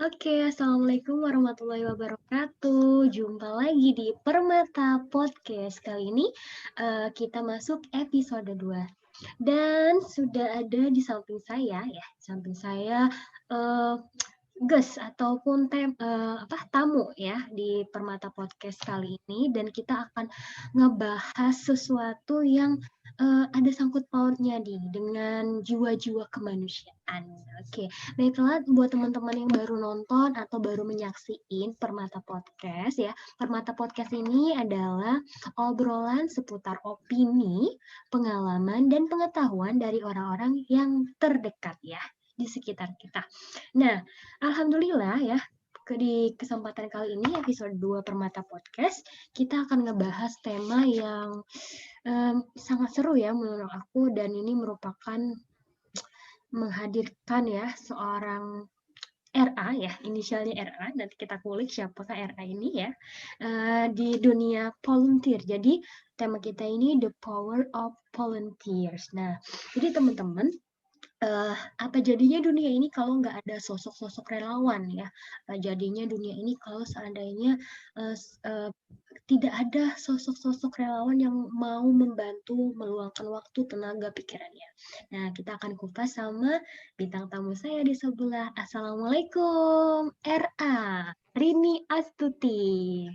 Oke, Assalamualaikum warahmatullahi wabarakatuh. Jumpa lagi di Permata Podcast. Kali ini kita masuk episode 2. Dan sudah ada di samping saya eh, guest ataupun tamu ya di Permata Podcast kali ini, dan kita akan ngebahas sesuatu yang ada sangkut pautnya dengan jiwa-jiwa kemanusiaan. Oke, baiklah buat teman-teman yang baru nonton atau baru menyaksiin Permata Podcast ya. Permata Podcast ini adalah obrolan seputar opini, pengalaman, dan pengetahuan dari orang-orang yang terdekat ya di sekitar kita. Nah, alhamdulillah ya, di kesempatan kali ini episode 2 Permata Podcast, kita akan ngebahas tema yang sangat seru ya menurut aku, dan ini merupakan menghadirkan ya seorang RA ya, inisialnya RA, nanti kita kulik siapakah RA ini ya, di dunia volunteer. Jadi tema kita ini The Power of Volunteers. Nah, jadi teman-teman, apa jadinya dunia ini kalau nggak ada sosok-sosok relawan ya? Jadinya dunia ini kalau seandainya tidak ada sosok-sosok relawan yang mau membantu meluangkan waktu, tenaga, pikirannya. Nah, kita akan kupas sama bintang tamu saya di sebelah. Assalamualaikum, RA Rini Astuti.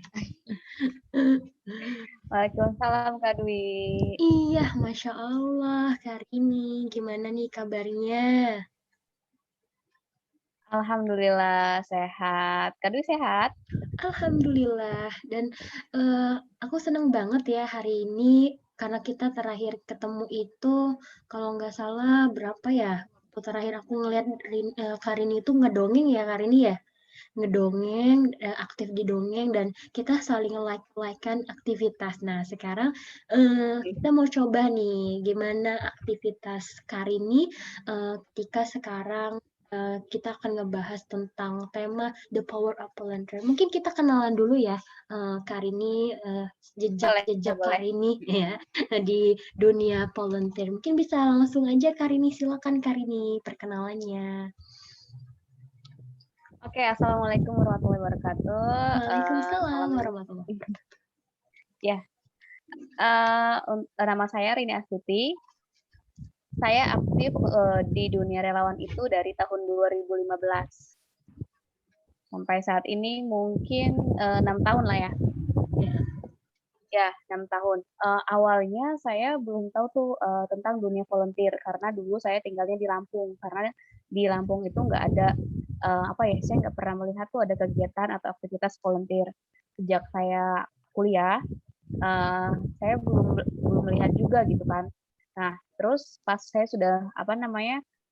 Waalaikumsalam Kak Dwi. Iya, Masya Allah, Kak Rini. Gimana nih kabarnya? Alhamdulillah sehat. Kak Dwi sehat? Alhamdulillah. Dan aku senang banget ya hari ini karena kita terakhir ketemu itu kalau nggak salah berapa ya? Waktu terakhir aku ngeliat Karini itu ngedongeng ya, Karini ya? Ngedongeng, aktif di dongeng, dan kita saling like-likekan aktivitas. Nah, sekarang kita mau coba nih gimana aktivitas Karini ketika sekarang kita akan ngebahas tentang tema The Power of Volunteer. Mungkin kita kenalan dulu ya, Karini, Boleh, jejak-jejak boleh. Karini ya di dunia volunteer. Mungkin bisa langsung aja Karini, silakan Karini perkenalannya. Oke, Assalamualaikum warahmatullahi wabarakatuh. Waalaikumsalam Salam. warahmatullahi wabarakatuh. Ya, nama saya Rini Astuti. Saya aktif di dunia relawan itu dari tahun 2015. Sampai saat ini mungkin 6 tahun lah ya. Ya, 6 tahun. Awalnya saya belum tahu tuh tentang dunia volunteer karena dulu saya tinggalnya di Lampung. Karena di Lampung itu nggak ada saya nggak pernah melihat tuh ada kegiatan atau aktivitas volunteer. Sejak saya kuliah, saya belum melihat juga gitu kan. Nah, terus pas saya sudah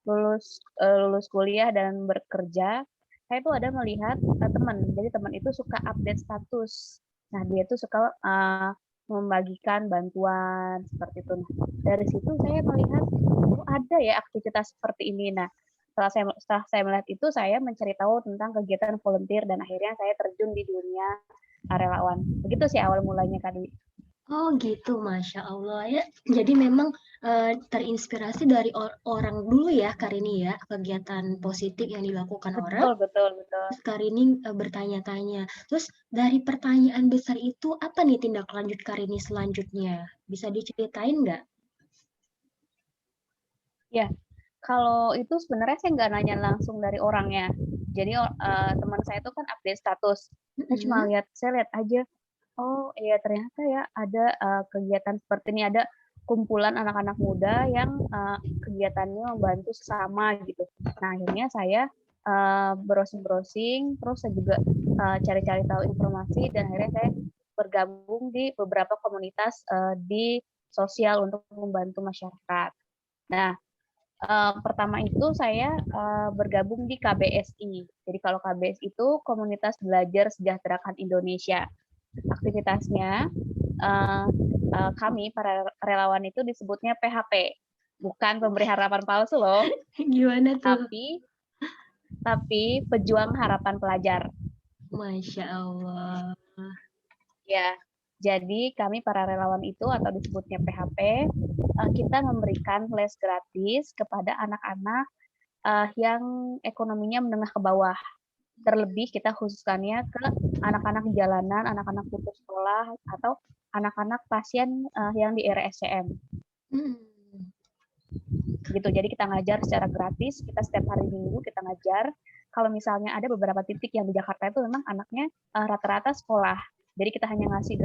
lulus kuliah dan bekerja, saya tuh ada melihat teman. Jadi teman itu suka update status. Nah, dia tuh suka membagikan bantuan seperti itu. Nah, dari situ saya melihat, oh ada ya aktivitas seperti ini. Nah, setelah saya melihat itu, saya mencari tahu tentang kegiatan volunteer dan akhirnya saya terjun di dunia relawan. Begitu sih awal mulanya, Kak Dwi. Oh gitu, Masya Allah ya. Jadi memang terinspirasi dari orang dulu ya, Karini ya, kegiatan positif yang dilakukan orang. Betul, betul, betul. Terus Karini bertanya-tanya. Terus dari pertanyaan besar itu, apa nih tindak lanjut Karini selanjutnya? Bisa diceritain nggak? Ya, kalau itu sebenarnya saya nggak nanya langsung dari orangnya. Jadi teman saya itu kan update status. Saya lihat aja, oh iya ternyata ya ada kegiatan seperti ini, ada kumpulan anak-anak muda yang kegiatannya membantu sesama gitu. Nah akhirnya saya browsing-browsing, terus saya juga cari-cari tahu informasi dan akhirnya saya bergabung di beberapa komunitas di sosial untuk membantu masyarakat. Nah pertama itu saya bergabung di KBSI. Jadi kalau KBSI itu Komunitas Belajar Sejahterakan Indonesia. Aktivitasnya kami para relawan itu disebutnya PHP, bukan pemberi harapan palsu loh. Gimana tuh? Tapi pejuang harapan pelajar. Masya Allah. Ya, jadi kami para relawan itu atau disebutnya PHP, kita memberikan les gratis kepada anak-anak yang ekonominya menengah ke bawah. Terlebih kita khususkannya ke anak-anak jalanan, anak-anak putus sekolah, atau anak-anak pasien yang di RSCM. Gitu. Jadi kita ngajar secara gratis, kita setiap hari Minggu kita ngajar. Kalau misalnya ada beberapa titik yang di Jakarta itu memang anaknya rata-rata sekolah. Jadi kita hanya ngasih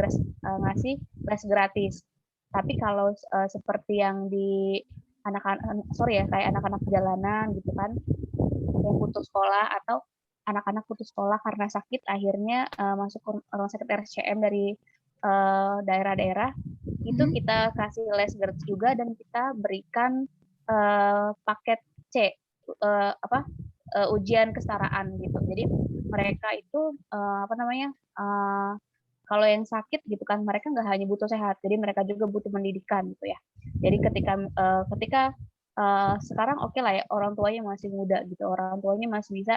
les gratis. Tapi kalau seperti yang di kayak anak-anak jalanan gitu kan, yang putus sekolah atau anak-anak putus sekolah karena sakit akhirnya masuk ke rumah sakit RSCM dari daerah-daerah, itu kita kasih les gratis juga, dan kita berikan paket C, ujian kesetaraan gitu. Jadi mereka itu kalau yang sakit gitu kan, mereka nggak hanya butuh sehat, jadi mereka juga butuh pendidikan gitu ya. Jadi ketika sekarang oke lah ya, orang tuanya masih muda gitu, orang tuanya masih bisa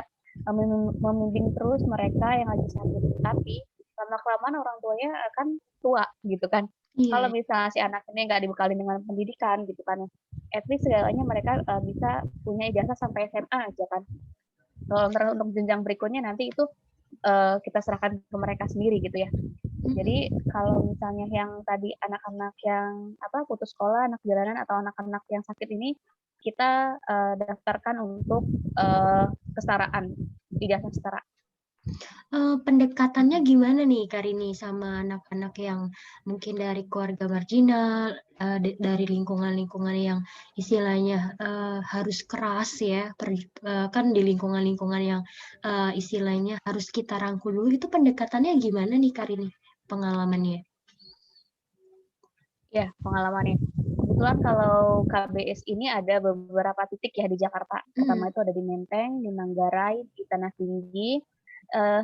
membimbing terus mereka yang lagi sakit. Tapi lama-kelamaan orang tuanya akan tua gitu kan. Kalau misalnya si anak ini nggak dibekali dengan pendidikan gitu kan, at least segalanya mereka bisa punya ijazah sampai SMA aja kan. Kalau untuk jenjang berikutnya nanti itu kita serahkan ke mereka sendiri gitu ya. Jadi kalau misalnya yang tadi anak-anak yang putus sekolah, anak jalanan, atau anak-anak yang sakit ini, kita daftarkan untuk kesetaraan, ijazah setara. Pendekatannya gimana nih Karini sama anak-anak yang mungkin dari keluarga marginal, dari lingkungan-lingkungan yang istilahnya harus keras ya, kan di lingkungan-lingkungan yang istilahnya harus kita rangkul dulu, itu pendekatannya gimana nih Karini, pengalamannya? Ya, pengalamannya. Kebetulan kalau KBS ini ada beberapa titik ya di Jakarta. Pertama itu ada di Menteng, di Manggarai, di Tanah Tinggi,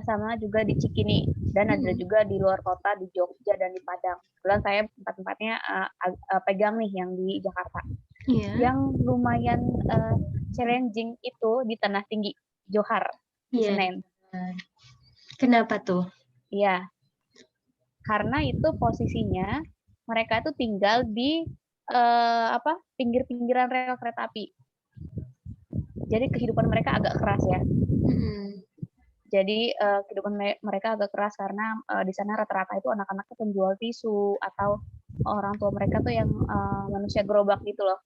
sama juga di Cikini, dan ada juga di luar kota di Jogja dan di Padang. Kebetulan saya tempat-tempatnya pegang nih yang di Jakarta. Yang lumayan challenging itu di Tanah Tinggi, Johar, di Senen. Kenapa tuh? Iya, karena itu posisinya mereka itu tinggal di pinggir-pinggiran rel kereta api. Jadi kehidupan mereka agak keras ya. Jadi kehidupan mereka agak keras karena di sana rata-rata itu anak-anaknya penjual tisu, atau orang tua mereka tuh yang manusia gerobak gitu loh.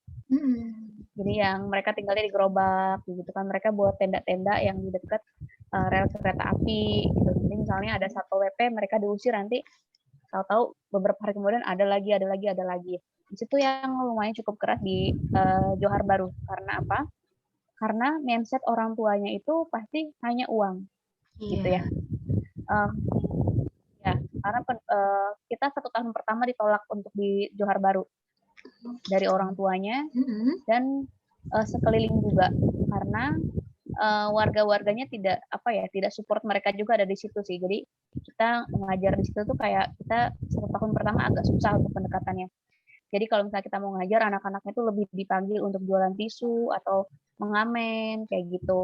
Jadi yang mereka tinggalnya di gerobak gitu kan, mereka buat tenda-tenda yang di dekat rel kereta api gitu. Jadi misalnya ada Satpol PP, mereka diusir, nanti tahu-tahu beberapa hari kemudian ada lagi. Di situ yang lumayan cukup keras di Johar Baru. Karena apa? Karena mindset orang tuanya itu pasti hanya uang. Gitu ya. Karena kita 1 tahun pertama ditolak untuk di Johar Baru dari orang tuanya dan sekeliling juga, karena warga-warganya tidak support mereka juga ada di situ sih. Jadi kita mengajar di situ tuh kayak kita 1 tahun pertama agak susah untuk pendekatannya. Jadi kalau misalnya kita mau ngajar, anak-anaknya itu lebih dipanggil untuk jualan tisu atau mengamen kayak gitu.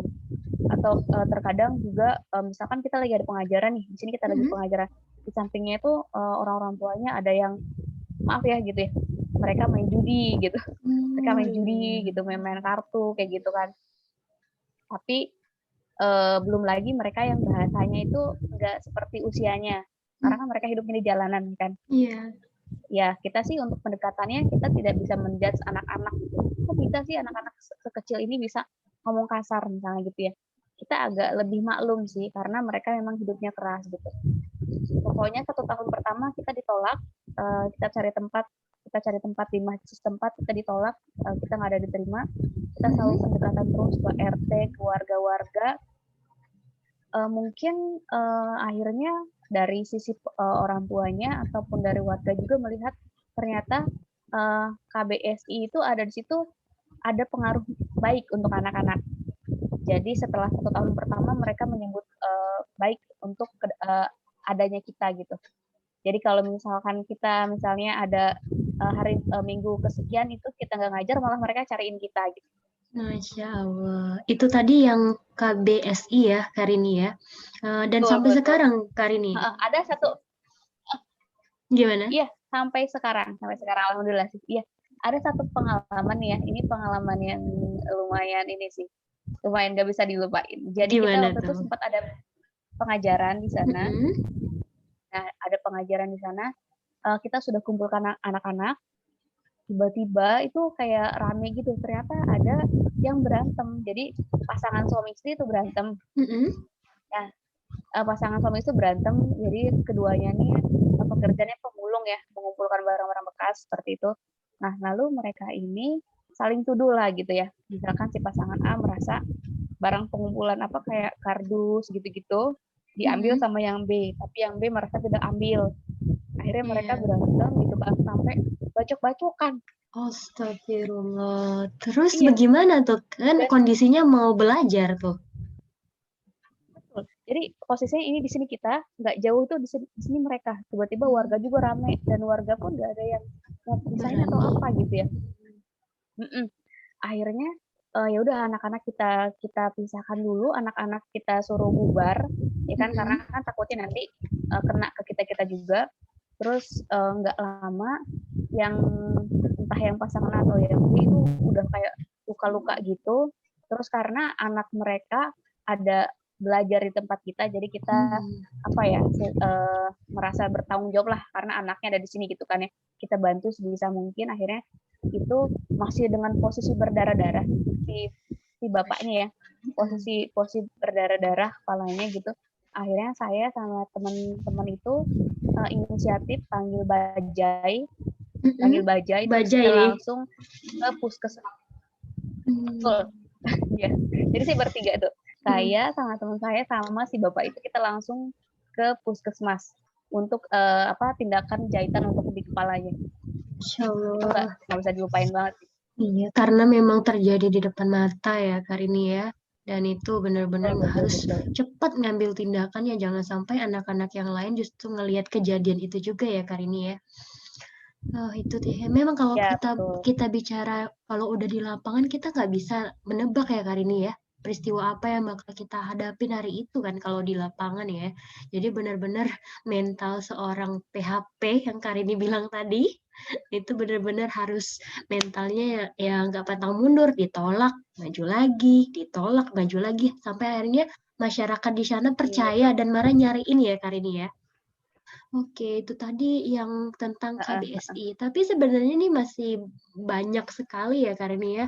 Atau terkadang juga misalkan kita lagi ada pengajaran nih, di sini kita lagi pengajaran, di sampingnya itu orang-orang tuanya ada yang maaf ya gitu ya, mereka main judi gitu. Mereka main judi gitu, main kartu kayak gitu kan. Tapi belum lagi mereka yang bahasanya itu nggak seperti usianya, karena kan mereka hidupnya di jalanan kan. Ya kita sih untuk pendekatannya kita tidak bisa menjudge anak-anak gitu. Kok bisa sih anak-anak sekecil ini bisa ngomong kasar misalnya gitu ya. Kita agak lebih maklum sih, karena mereka memang hidupnya keras gitu. Pokoknya 1 tahun pertama kita ditolak, kita cari tempat di masjid setempat, kita ditolak, kita nggak ada diterima. Kita selalu pendekatan terus ke RT, ke warga-warga. Mungkin akhirnya dari sisi orang tuanya ataupun dari warga juga melihat ternyata KBSI itu ada di situ, ada pengaruh baik untuk anak-anak. Jadi setelah 1 tahun pertama mereka menyambut baik untuk adanya kita gitu. Jadi kalau misalkan kita misalnya ada hari minggu kesekian itu kita nggak ngajar, malah mereka cariin kita gitu. Masya Allah. Itu tadi yang KBSI ya, Karini ya. Dan sampai sekarang, Karini. Ada satu. Gimana? Iya, sampai sekarang alhamdulillah sih. Iya, ada satu pengalaman ya. Ini pengalaman yang lumayan ini sih. lumayan nggak bisa dilupain. Jadi kita Gimana waktu itu tuh? sempat ada pengajaran di sana. Mm-mm. Nah, ada pengajaran di sana, kita sudah kumpulkan anak-anak, tiba-tiba itu kayak rame gitu, ternyata ada yang berantem. Jadi pasangan suami istri itu berantem. Mm-mm. Nah, pasangan suami istri berantem, jadi keduanya nih pekerjaannya pemulung ya, mengumpulkan barang-barang bekas seperti itu. Nah, lalu mereka ini saling tuduh lah gitu ya. Misalkan si pasangan A merasa barang pengumpulan apa kayak kardus gitu-gitu diambil Mm-mm. sama yang B, tapi yang B merasa tidak ambil. Akhirnya mereka Iya. berantem gitu kan sampai bacok-bacokan. Astagfirullah. Terus Iya, bagaimana tuh? Kan dan kondisinya mau belajar tuh. betul. Jadi posisinya ini di sini kita, nggak jauh tuh di sini mereka. Tiba-tiba warga Hmm, juga rame dan warga pun nggak ada yang mau pisahin atau berani. apa gitu ya. Mm-mm. Akhirnya ya udah anak-anak kita kita pisahkan dulu, anak-anak kita suruh bubar, ya kan karena Mm-mm. kan takutnya nanti kena ke kita kita juga. Terus nggak lama yang entah yang pasangan atau yang B itu udah kayak luka-luka gitu. Terus karena anak mereka ada belajar di tempat kita, jadi kita Hmm. apa ya merasa bertanggung jawab lah karena anaknya ada di sini gitu kan ya. Kita bantu sebisa mungkin. Akhirnya itu masih dengan posisi berdarah-darah si si bapaknya ya, Mm-mm. posisi berdarah-darah kepalanya gitu. Akhirnya saya sama teman-teman itu inisiatif panggil Mm-mm. bajai, terus Bajai kita nih. langsung ke puskesmas. Betul. Hmm. Ya. Jadi saya bertiga tuh. Mm. Saya sama teman saya sama si bapak itu kita langsung ke puskesmas untuk apa tindakan jahitan untuk di kepalanya. Insya Itu Allah. nggak bisa dilupain banget. Iya, karena memang terjadi di depan mata ya, Karini ya. Dan itu benar-benar Betul betul harus betul. cepat ngambil tindakan ya, jangan sampai anak-anak yang lain justru ngelihat kejadian itu juga ya, Karini ya. Oh, itu deh. Memang kalau Ya kita betul. kita bicara kalau udah di lapangan kita nggak bisa menebak ya Karini ya. Peristiwa apa yang bakal kita hadapin hari itu kan kalau di lapangan ya. Jadi benar-benar mental seorang PHP yang Karini bilang tadi itu benar-benar harus mentalnya ya nggak pantang mundur, ditolak, maju lagi, ditolak, maju lagi sampai akhirnya masyarakat di sana Iya. percaya dan marah nyariin ya Karini ya. Oke, itu tadi yang tentang Uh-uh. KBSI. Tapi sebenarnya ini masih banyak sekali ya Karini ya,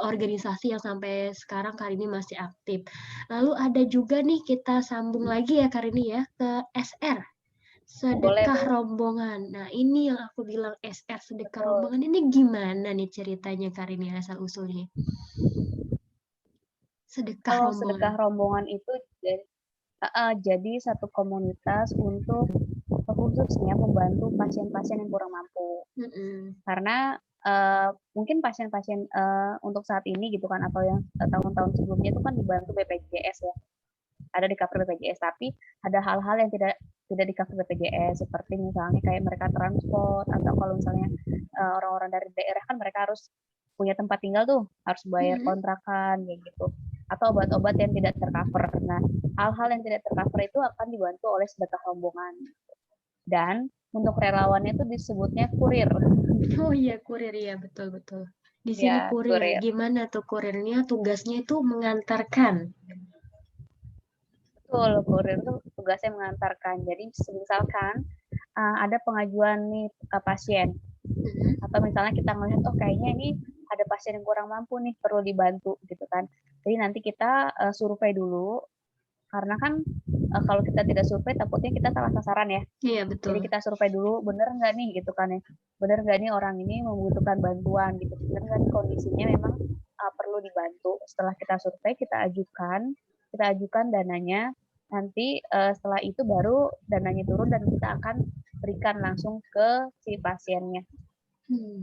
organisasi yang sampai sekarang Karini masih aktif. Lalu ada juga nih kita sambung lagi ya Karini ya ke SR, Boleh Sedekah boleh. Rombongan. Nah ini yang aku bilang SR Sedekah Betul. Rombongan ini gimana nih ceritanya Karini asal usulnya? Sedekah Kalau Rombongan. sedekah rombongan itu jadi satu komunitas untuk khususnya membantu pasien-pasien yang kurang mampu. Mm-mm. Karena mungkin pasien-pasien untuk saat ini gitu kan atau yang tahun-tahun sebelumnya itu kan dibantu BPJS ya, ada di cover BPJS, tapi ada hal-hal yang tidak tidak di cover BPJS seperti misalnya kayak mereka transport atau kalau misalnya orang-orang dari daerah kan mereka harus punya tempat tinggal tuh, harus bayar Mm-mm. kontrakan kayak gitu, atau obat-obat yang tidak tercover. Nah, hal-hal yang tidak tercover itu akan dibantu oleh sedekah rombongan. Dan untuk relawannya itu disebutnya kurir. Oh iya kurir ya betul-betul. Di sini Ya, kurir. kurir. Gimana tuh kurirnya? Tugasnya itu mengantarkan. Betul, kurir itu tugasnya mengantarkan. Jadi misalkan ada pengajuan nih pasien, Mm-mm. atau misalnya kita melihat oh kayaknya ini ada pasien yang kurang mampu nih perlu dibantu gitu kan. Jadi nanti kita survei dulu karena kan kalau kita tidak survei takutnya kita salah sasaran ya. Iya Jadi betul. kita survei dulu bener nggak nih gitu kan ya. Bener nggak nih orang ini membutuhkan bantuan gitu. Bener nggak nih kondisinya memang perlu dibantu. Setelah kita survei kita ajukan dananya. Nanti setelah itu baru dananya turun dan kita akan berikan langsung ke si pasiennya.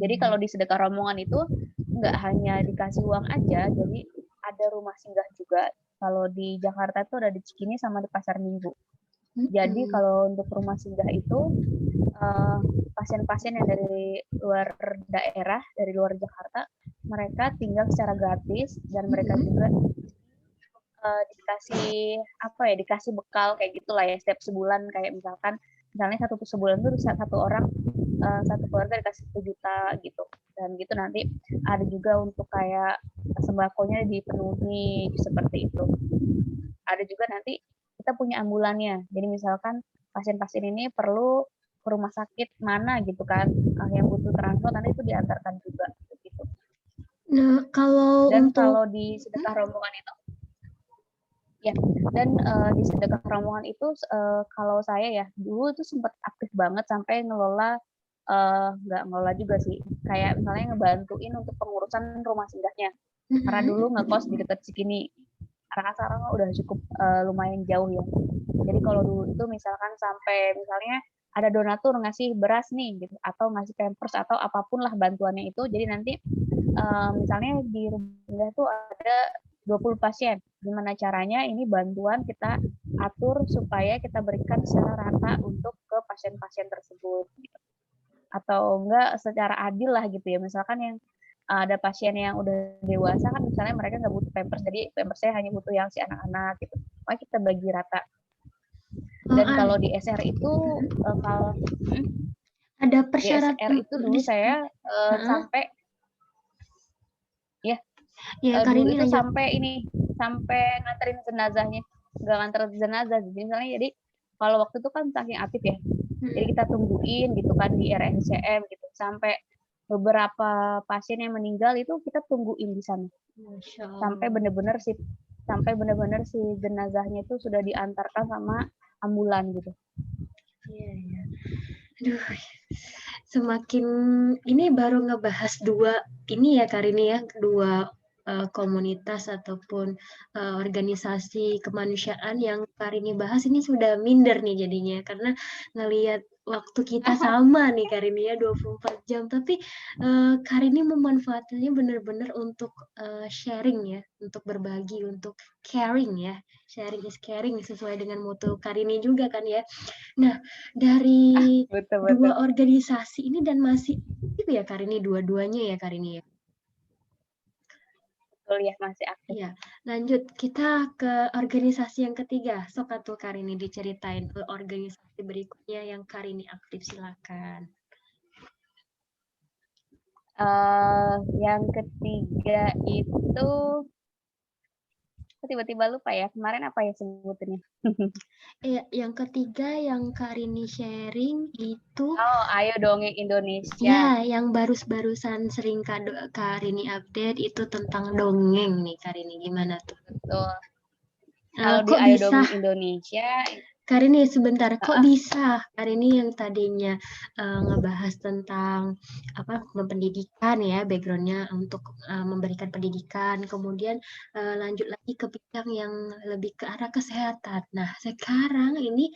Jadi kalau Hmm. di sedekah rombongan itu nggak hanya dikasih uang aja, jadi ada rumah singgah juga. Kalau di Jakarta itu ada di Cikini sama di Pasar Minggu. Jadi Mm-mm. kalau untuk rumah singgah itu pasien-pasien yang dari luar daerah, dari luar Jakarta, mereka tinggal secara gratis dan mereka Mm-mm. juga dikasih apa ya, dikasih bekal kayak gitulah ya setiap sebulan kayak misalnya satu sebulan tuh bisa satu orang satu keluarga dikasih 1 juta gitu dan gitu nanti ada juga untuk kayak sembakonya dipenuhi seperti itu. Ada juga nanti kita punya ambulannya. Jadi misalkan pasien-pasien ini perlu ke rumah sakit mana gitu kan, yang butuh transport nanti itu diantarkan juga gitu. Nah, kalau Dan untuk kalau di sedekah rombongan itu ya, dan di sedekah rombongan itu kalau saya ya dulu itu sempat aktif banget sampai ngelola nggak ngelola juga sih, kayak misalnya ngebantuin untuk pengurusan rumah singgahnya. Karena dulu ngekos di dekat Cikini, karena sekarang udah cukup lumayan jauh ya. Jadi kalau dulu itu misalkan sampai misalnya ada donatur ngasih beras nih gitu, atau ngasih pampers atau apapun lah bantuannya itu, jadi nanti misalnya di rumah itu ada 20 pasien. Gimana caranya ini bantuan kita atur supaya kita berikan secara rata untuk ke pasien-pasien tersebut. Gitu. Atau enggak secara adil lah gitu ya. Misalkan yang ada pasien yang udah dewasa kan misalnya mereka nggak butuh pampers, jadi pampersnya hanya butuh yang si anak-anak gitu. Maka kita bagi rata. Dan kalau di SR itu kalau ada di persyaratan SR itu dulu saya sampai ya ya dulu Karini itu lanjut. sampai nganterin jenazahnya, nggak nganter jenazah jadi misalnya. Jadi kalau waktu itu kan saking aktif ya, jadi kita tungguin gitu kan di RSCM gitu sampai beberapa pasien yang meninggal itu kita tungguin di sana sampai benar-benar si jenazahnya itu sudah diantarkan sama ambulan gitu. Iya, iya. Aduh, semakin ini baru ngebahas dua ini ya Karini ya, dua komunitas ataupun organisasi kemanusiaan yang Karini bahas ini sudah minder nih jadinya karena ngelihat waktu kita sama nih Karini ya 24 jam, tapi Karini memanfaatkannya benar-benar untuk sharing ya, untuk berbagi, untuk caring ya. Sharing is caring sesuai dengan moto Karini juga kan ya. Nah, dari Betul. dua organisasi ini dan masih aktif ya Karini, dua-duanya ya Karini ya? Betul ya, masih aktif. Iya, lanjut kita ke organisasi yang ketiga. Sok atuh Karini diceritain ke organisasi berikutnya yang Karini aktif, silakan. Yang ketiga itu tiba-tiba lupa ya, kemarin apa ya sebutannya? Yang ketiga yang Karini sharing itu Ayo Dongeng Indonesia. ya, yang barusan sering Karini update itu tentang dongeng nih Karini, gimana tuh? Betul. Kalau di Kok Ayo bisa Dongeng Indonesia Karini sebentar, kok bisa Karini yang tadinya ngebahas tentang pendidikan ya, backgroundnya untuk memberikan pendidikan, kemudian lanjut lagi ke bidang yang lebih ke arah kesehatan. Nah, sekarang ini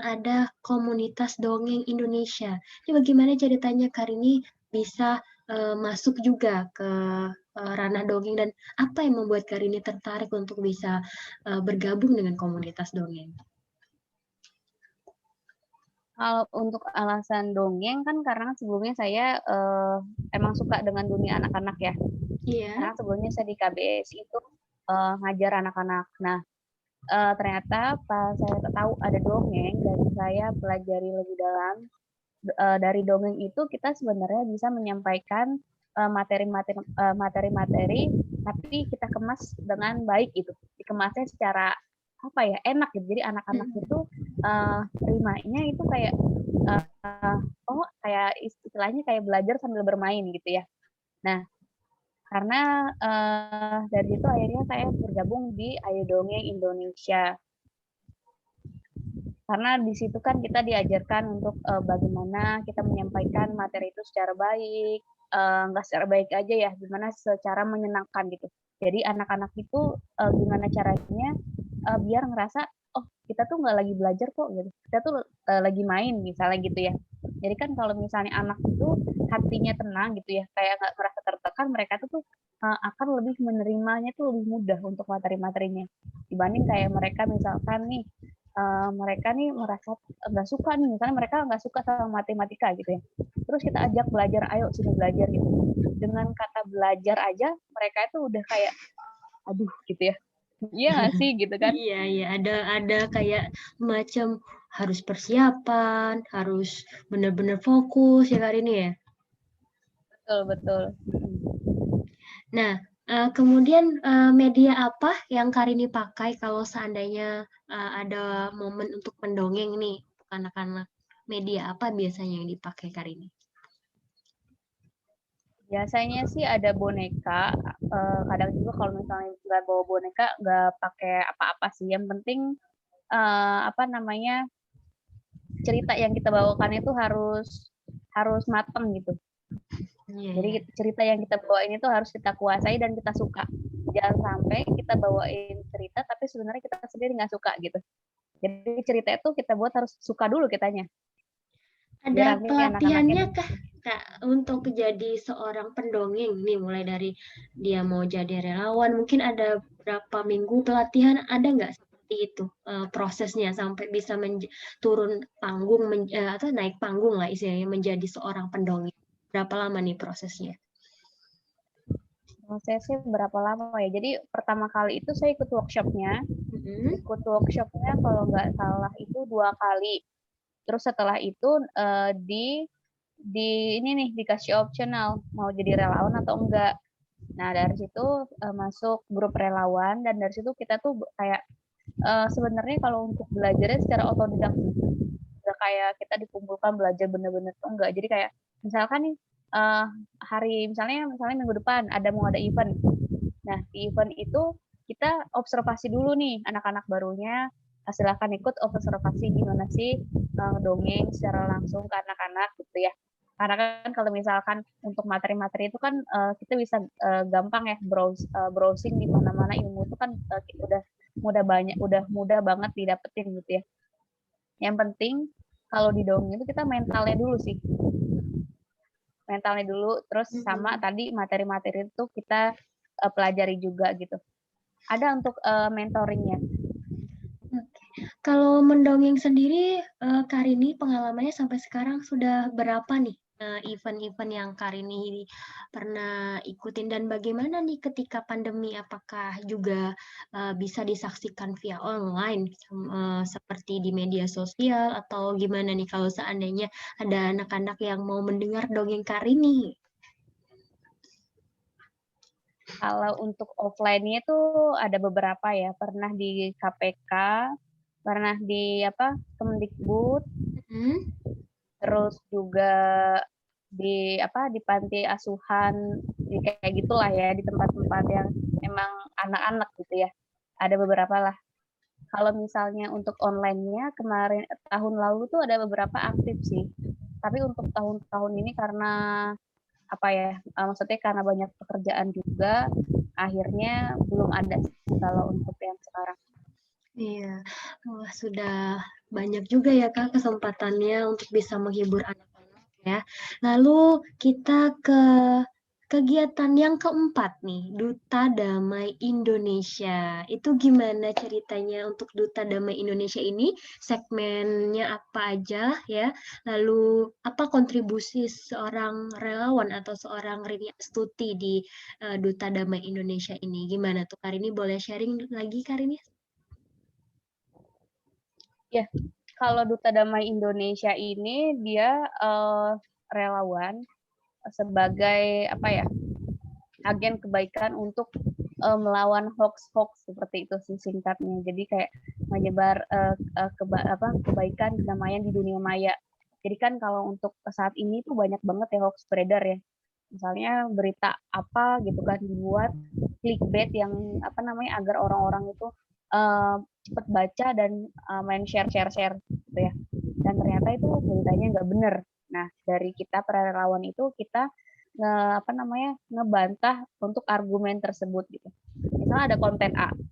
ada komunitas dongeng Indonesia. Ini bagaimana ceritanya Karini bisa masuk juga ke ranah dongeng dan apa yang membuat Karini tertarik untuk bisa bergabung dengan komunitas dongeng? kalau untuk alasan dongeng kan karena sebelumnya saya emang suka dengan dunia anak-anak ya. Iya. Karena sebelumnya saya di KBS itu ngajar anak-anak. Nah, ternyata pas saya tahu ada dongeng dan saya pelajari lebih dalam, dari dongeng itu kita sebenarnya bisa menyampaikan materi-materi tapi kita kemas dengan baik gitu. Dikemasnya secara apa ya, enak gitu. Jadi anak-anak itu terimanya itu kayak kayak istilahnya kayak belajar sambil bermain gitu ya. Nah, karena dari situ akhirnya saya bergabung di Ayo Dongeng Indonesia. Karena di situ kan kita diajarkan untuk bagaimana kita menyampaikan materi itu secara baik, nggak secara baik aja ya, gimana secara menyenangkan gitu. Jadi anak-anak itu gimana caranya biar ngerasa, oh kita tuh nggak lagi belajar kok, gitu. Kita tuh lagi main misalnya gitu ya. Jadi kan kalau misalnya anak itu hatinya tenang gitu ya, kayak nggak merasa tertekan, mereka tuh akan lebih menerimanya tuh lebih mudah untuk materi-materinya. Dibanding kayak mereka misalkan nih, mereka nih merasa nggak suka nih, misalnya mereka nggak suka sama matematika gitu ya. Terus kita ajak belajar, ayo sini belajar gitu. Dengan kata belajar aja, mereka itu udah kayak, aduh gitu ya. Iya nggak sih gitu kan? Iya, ada kayak macam harus persiapan, harus benar-benar fokus ya Karini ya. betul. Nah, kemudian media apa yang Karini pakai kalau seandainya ada momen untuk mendongeng nih untuk anak-anak? Media apa biasanya yang dipakai Karini? Biasanya sih ada boneka, kadang juga kalau misalnya nggak bawa boneka, nggak pakai apa-apa sih. Yang penting apa namanya, cerita yang kita bawakan itu harus mateng gitu. Iya, Jadi iya. cerita yang kita bawain itu harus kita kuasai dan kita suka. Jangan sampai kita bawain cerita tapi sebenarnya kita sendiri nggak suka gitu. Jadi cerita itu kita buat harus suka dulu kitanya. Biar Ada nanti anak-anaknya pelatihannya kah, Kak, untuk jadi seorang pendongeng nih, mulai dari dia mau jadi relawan, mungkin ada berapa minggu pelatihan, ada nggak seperti itu prosesnya sampai bisa turun panggung atau naik panggung lah istilahnya menjadi seorang pendongeng? Berapa lama nih prosesnya? prosesnya berapa lama ya? Jadi pertama kali itu saya ikut workshopnya. Ikut workshopnya kalau nggak salah itu 2 kali. Terus setelah itu di ini nih dikasih optional mau jadi relawan atau enggak. Nah dari situ masuk grup relawan dan dari situ kita tuh kayak sebenarnya kalau untuk belajarnya secara otodidak udah kayak kita dikumpulkan belajar bener-bener tuh enggak. Jadi kayak misalkan nih hari misalnya minggu depan mau ada event. Nah di event itu kita observasi dulu nih anak-anak barunya. Silahkan ikut observasi gimana sih dongeng secara langsung ke anak-anak gitu ya. Karena kan kalau misalkan untuk materi-materi itu kan kita bisa gampang ya browsing di mana-mana ilmu itu kan udah mudah banget didapetin gitu ya. Yang penting kalau di dongeng itu kita mentalnya dulu sih. Mentalnya dulu terus sama tadi materi-materi itu kita pelajari juga gitu. Ada untuk mentoringnya. Kalau mendongeng sendiri, Karini pengalamannya sampai sekarang sudah berapa nih event-event yang Karini pernah ikutin dan bagaimana nih ketika pandemi? Apakah juga bisa disaksikan via online seperti di media sosial atau gimana nih kalau seandainya ada anak-anak yang mau mendengar dongeng Karini? Kalau untuk offline-nya itu ada beberapa ya. Pernah di KPK, pernah di Kemdikbud, terus juga di panti asuhan, kayak gitulah ya, di tempat-tempat yang emang anak-anak gitu ya. Ada beberapa lah. Kalau misalnya untuk online-nya kemarin tahun lalu tuh ada beberapa aktif sih. Tapi untuk tahun-tahun ini karena maksudnya karena banyak pekerjaan juga, akhirnya belum ada sih kalau untuk yang sekarang. Iya, wah sudah banyak juga ya Kak kesempatannya untuk bisa menghibur anak-anak ya. Lalu kita ke kegiatan yang keempat nih, Duta Damai Indonesia. Itu gimana ceritanya untuk Duta Damai Indonesia ini? Segmennya apa aja ya? Lalu apa kontribusi seorang relawan atau seorang Rini Astuti di Duta Damai Indonesia ini? Gimana tuh Karini? Boleh sharing lagi Karini? Ya, kalau Duta Damai Indonesia ini dia relawan sebagai agen kebaikan untuk melawan hoax seperti itu sih singkatnya. Jadi kayak menyebar kebaikan kedamaian di dunia maya. Jadi kan kalau untuk saat ini tuh banyak banget ya hoax beredar ya. Misalnya berita apa gitu kan dibuat clickbait yang agar orang-orang itu cepat baca dan main share gitu ya. Dan ternyata itu beritanya nggak benar. Nah dari kita para relawan itu kita ngebantah untuk argumen tersebut gitu. Misalnya ada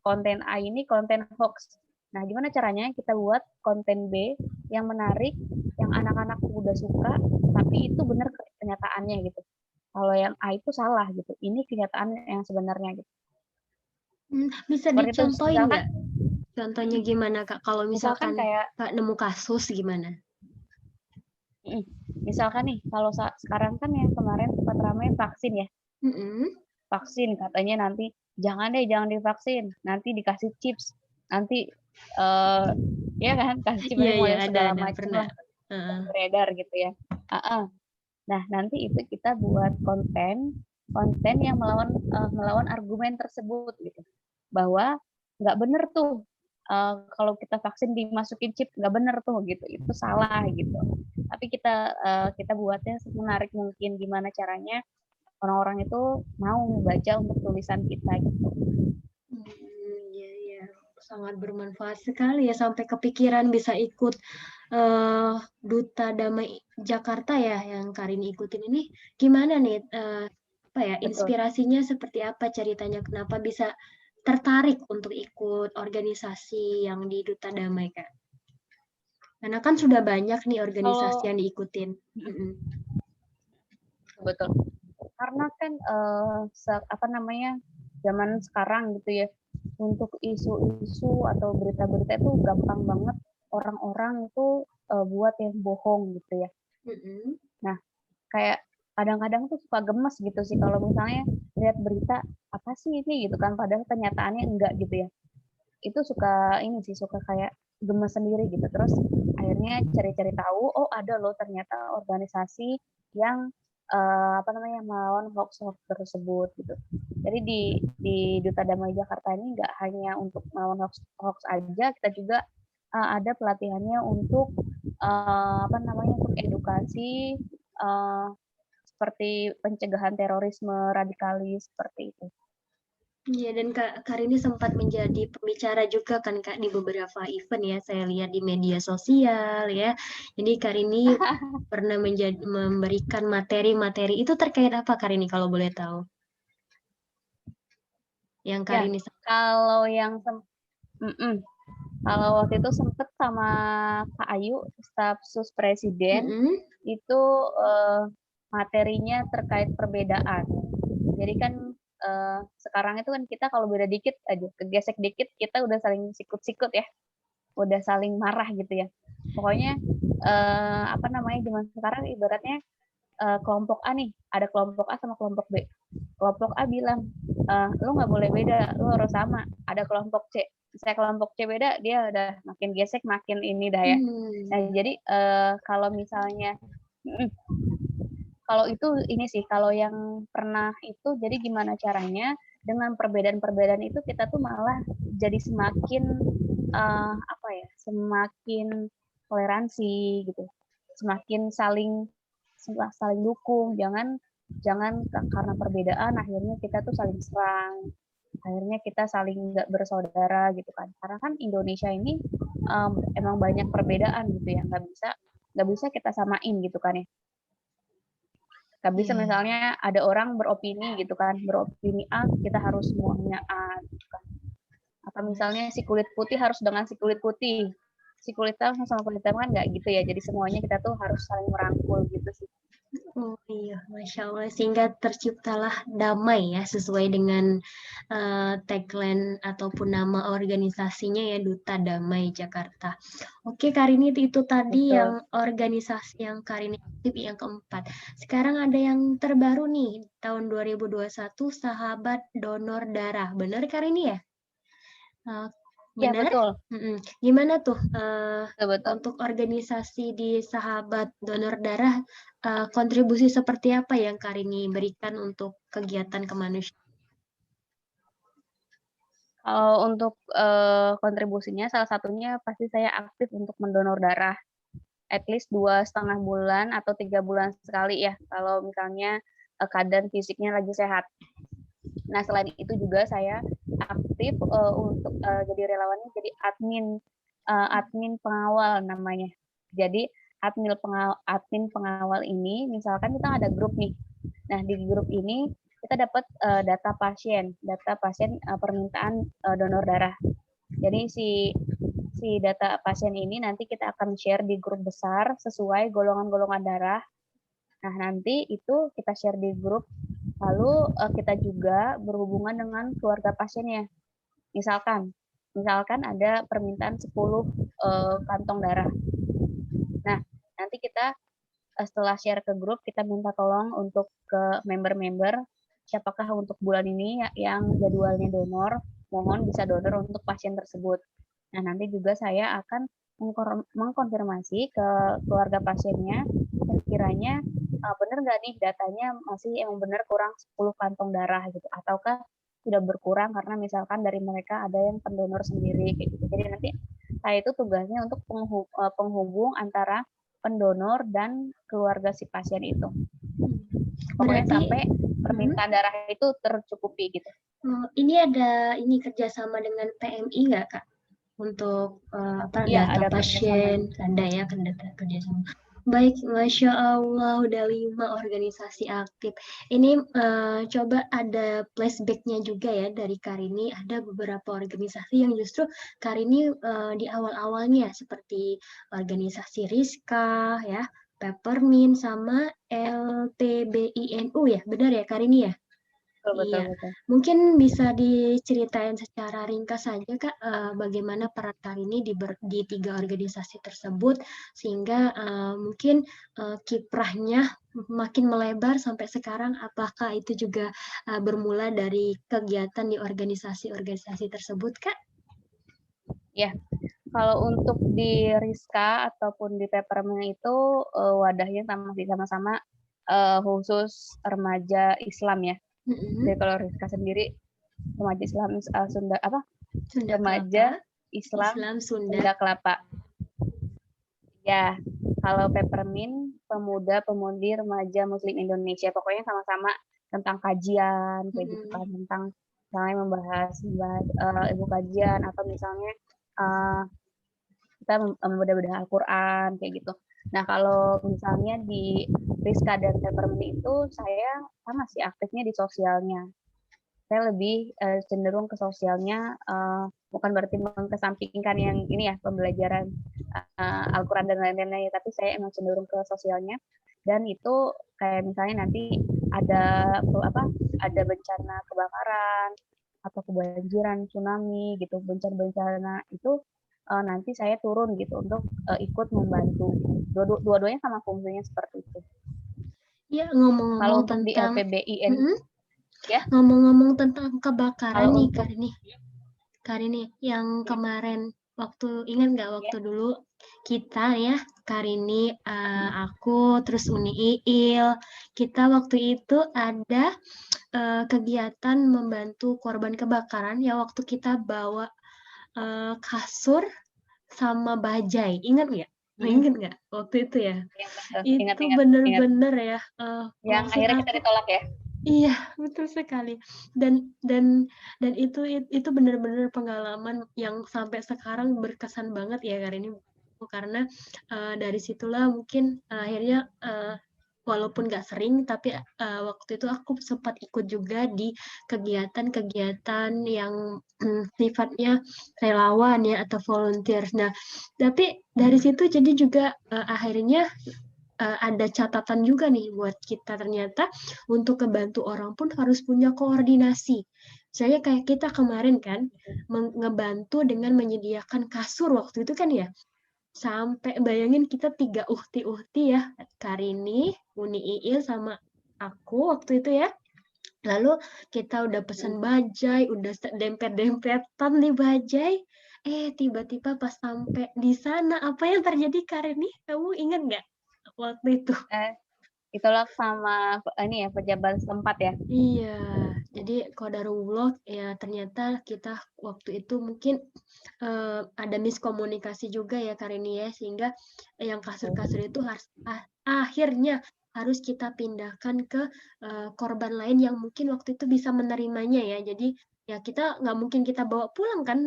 konten A ini konten hoax. Nah gimana caranya kita buat konten B yang menarik, yang anak-anak udah suka, tapi itu benar kenyataannya gitu. Kalau yang A itu salah gitu. Ini kenyataan yang sebenarnya gitu. Bisa Seperti itu, dicontohin nggak? Contohnya gimana Kak? Kalau misalkan kayak Kak nemu kasus gimana? misalkan nih, kalau sekarang kan yang kemarin sempat ramai vaksin ya. Vaksin katanya nanti jangan divaksin, nanti dikasih chips, nanti ya kan kasih chips Iya, model segala ada, macam pernah. lah beredar gitu ya. Nah, nanti itu kita buat konten yang melawan argumen tersebut gitu. Bahwa nggak bener tuh kalau kita vaksin dimasukin chip, nggak bener tuh gitu. Itu salah gitu. Tapi kita buatnya semenarik mungkin, gimana caranya orang-orang itu mau membaca untuk tulisan kita gitu. Iya, iya, sangat bermanfaat sekali ya, sampai kepikiran bisa ikut Duta Damai Jakarta ya yang Karini ikutin ini. Gimana nih, apa ya, Betul. inspirasinya seperti apa, ceritanya kenapa bisa tertarik untuk ikut organisasi yang di Duta Damai, Kak? Karena kan sudah banyak nih organisasi yang diikutin. Betul. Karena kan zaman sekarang gitu ya, untuk isu-isu atau berita-berita itu gampang banget orang-orang itu buat yang bohong gitu ya. Nah, kayak kadang-kadang tuh suka gemes gitu sih kalau misalnya lihat berita apa sih ini gitu kan, padahal kenyataannya enggak gitu ya. Itu suka kayak gemes sendiri gitu. Terus akhirnya cari-cari tahu, oh ada loh ternyata organisasi yang melawan hoax-hoax tersebut gitu. Jadi di Duta Damai Jakarta ini nggak hanya untuk melawan hoax aja, kita juga ada pelatihannya untuk untuk edukasi seperti pencegahan terorisme, radikalis seperti itu. Iya, dan Kak Karini sempat menjadi pembicara juga kan Kak di beberapa event ya, saya lihat di media sosial ya. Jadi Karini pernah memberikan materi-materi itu terkait apa Karini kalau boleh tahu? Yang Ya, Karini kalau yang kalau waktu itu sempet sama Kak Ayu, staf sus presiden, itu materinya terkait perbedaan. Jadi kan sekarang itu kan kita kalau beda dikit aja, kegesek dikit, kita udah saling sikut-sikut ya, udah saling marah gitu ya. Pokoknya zaman sekarang ibaratnya kelompok A nih, ada kelompok A sama kelompok B. Kelompok A bilang, lu nggak boleh beda, lu harus sama. Ada kelompok C, saya kelompok C beda, dia udah makin gesek, makin ini dah ya. Nah, jadi kalau misalnya, kalau itu ini sih, kalau yang pernah itu, jadi gimana caranya dengan perbedaan-perbedaan itu kita tuh malah jadi semakin semakin toleransi gitu, semakin saling dukung, jangan karena perbedaan akhirnya kita tuh saling serang, akhirnya kita saling nggak bersaudara gitu kan. Karena kan Indonesia ini emang banyak perbedaan gitu ya, nggak bisa kita samain gitu kan ya. Nggak bisa misalnya ada orang beropini gitu kan, beropini A, kita harus semuanya A gitu kan. Atau misalnya si kulit putih harus dengan si kulit putih, si kulit hitam sama kulit hitam kan nggak gitu ya, jadi semuanya kita tuh harus saling merangkul gitu sih. Oh iya, Masya Allah. Sehingga terciptalah damai ya, sesuai dengan tagline ataupun nama organisasinya ya, Duta Damai Jakarta. Oke, Karini, itu tadi Betul. yang organisasi yang Karini aktif yang keempat. Sekarang ada yang terbaru nih, tahun 2021, Sahabat Donor Darah. Benar Karini ya? Ya, Benar? betul. Gimana tuh Betul. untuk organisasi di Sahabat Donor Darah, kontribusi seperti apa yang Karini berikan untuk kegiatan kemanusiaan? Kalau untuk kontribusinya, salah satunya pasti saya aktif untuk mendonor darah. At least 2,5 bulan atau 3 bulan sekali ya, kalau misalnya keadaan fisiknya lagi sehat. Nah, selain itu juga saya aktif untuk jadi relawannya, jadi admin pengawal namanya. Jadi admin pengawal ini, misalkan kita ada grup nih. Nah, di grup ini kita dapat data pasien permintaan donor darah. Jadi si data pasien ini nanti kita akan share di grup besar sesuai golongan-golongan darah. Nah, nanti itu kita share di grup, lalu kita juga berhubungan dengan keluarga pasiennya. Misalkan ada permintaan 10 kantong darah. Nah, nanti kita setelah share ke grup, kita minta tolong untuk ke member-member, siapakah untuk bulan ini yang jadwalnya donor, mohon bisa donor untuk pasien tersebut. Nah, nanti juga saya akan mengkonfirmasi ke keluarga pasiennya, sekiranya benar nggak nih datanya masih emang benar kurang 10 kantong darah gitu, ataukah sudah berkurang karena misalkan dari mereka ada yang pendonor sendiri kayak gitu. Jadi nanti saya itu tugasnya untuk penghubung antara pendonor dan keluarga si pasien itu. Pokoknya Berarti sampai permintaan darah itu tercukupi gitu. ini ada kerjasama dengan PMI nggak, Kak? Untuk Iya, data ada pasien, ada ya kan data kerjasama. Baik, Masya Allah, udah 5 organisasi aktif. Ini coba ada flashback-nya juga ya dari Karini. Ada beberapa organisasi yang justru Karini di awal-awalnya seperti organisasi Rizka, ya, Peppermint, sama LTBINU ya, benar ya Karini ya? Betul, Iya, betul. mungkin bisa diceritain secara ringkas saja Kak, bagaimana peran Karini di 3 organisasi tersebut, sehingga mungkin kiprahnya makin melebar sampai sekarang. Apakah itu juga bermula dari kegiatan di organisasi-organisasi tersebut, Kak? Ya, kalau untuk di Rizka ataupun di Peppermint itu wadahnya sama-sama khusus remaja Islam ya. Jadi kalau Rizka sendiri remaja Islam Sunda apa? Sunda Remaja Kelapa, Islam Sunda. Sunda Kelapa. Ya, kalau Peppermint pemuda-pemudi remaja Muslim Indonesia, pokoknya sama-sama tentang kajian kayak gitu kan, tentang misalnya membahas ilmu kajian atau misalnya kita membedah-bedah Al-Quran kayak gitu. Nah, kalau misalnya di Rizka dan Peppermint itu saya sama sih aktifnya di sosialnya. Saya lebih cenderung ke sosialnya, bukan berarti mengesampingkan yang ini ya, pembelajaran Al-Quran dan lain-lainnya, tapi saya emang cenderung ke sosialnya. Dan itu kayak misalnya nanti ada bencana kebakaran atau kebanjiran, tsunami gitu, bencana-bencana itu nanti saya turun gitu untuk ikut membantu. Dua-duanya sama fungsinya seperti itu. Ya, Kalau ngomong-ngomong untuk di tentang LPBIN, ya. ngomong-ngomong tentang kebakaran Kalau nih, untuk Karini, yang kemarin ingat nggak waktu dulu kita ya, Karini, aku, terus Uni Iil, kita waktu itu ada kegiatan membantu korban kebakaran ya, waktu kita bawa kasur sama bajai, ingat nggak? Ingat nggak waktu itu ya? Itu ingat. bener-bener ya, Yang maksud akhirnya kita aku, ditolak ya. iya, betul sekali. Dan itu benar-benar pengalaman yang sampai sekarang berkesan banget ya Karini, karena dari situlah mungkin akhirnya walaupun nggak sering, tapi waktu itu aku sempat ikut juga di kegiatan-kegiatan yang sifatnya relawan ya atau volunteer. Nah, tapi dari situ jadi juga akhirnya ada catatan juga nih buat kita, ternyata untuk ngebantu orang pun harus punya koordinasi. Saya kayak kita kemarin kan ngebantu dengan menyediakan kasur waktu itu kan ya. Sampai bayangin kita 3 uhti ya, Karini, Uni Iil sama aku waktu itu ya. Lalu kita udah pesan bajai, udah dempet-dempetan nih bajai. Tiba-tiba pas sampai di sana, apa yang terjadi Karini? Kamu ingat nggak waktu itu? Ditolak sama ini ya pejabat setempat ya. Iya, jadi qadarullah ya, ternyata kita waktu itu mungkin ada miskomunikasi juga ya Karini ya, sehingga yang kasur-kasur itu akhirnya harus kita pindahkan ke korban lain yang mungkin waktu itu bisa menerimanya ya. Jadi ya kita nggak mungkin kita bawa pulang kan,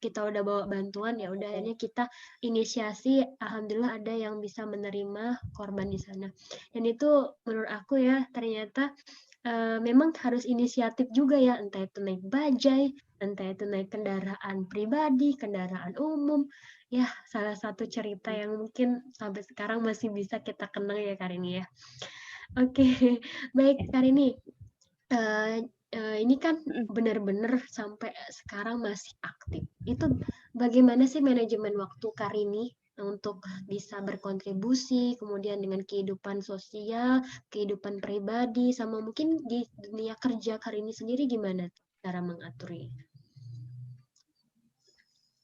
kita udah bawa bantuan, ya udah akhirnya kita inisiasi, alhamdulillah ada yang bisa menerima korban di sana. Dan itu menurut aku ya ternyata memang harus inisiatif juga ya, entah itu naik bajai, entah itu naik kendaraan pribadi, kendaraan umum. Ya, salah satu cerita yang mungkin sampai sekarang masih bisa kita kenang ya Karini ya. Oke, baik Karini. Ini kan benar-benar sampai sekarang masih aktif. Itu bagaimana sih manajemen waktu Karini untuk bisa berkontribusi, kemudian dengan kehidupan sosial, kehidupan pribadi, sama mungkin di dunia kerja Karini sendiri gimana cara mengaturnya?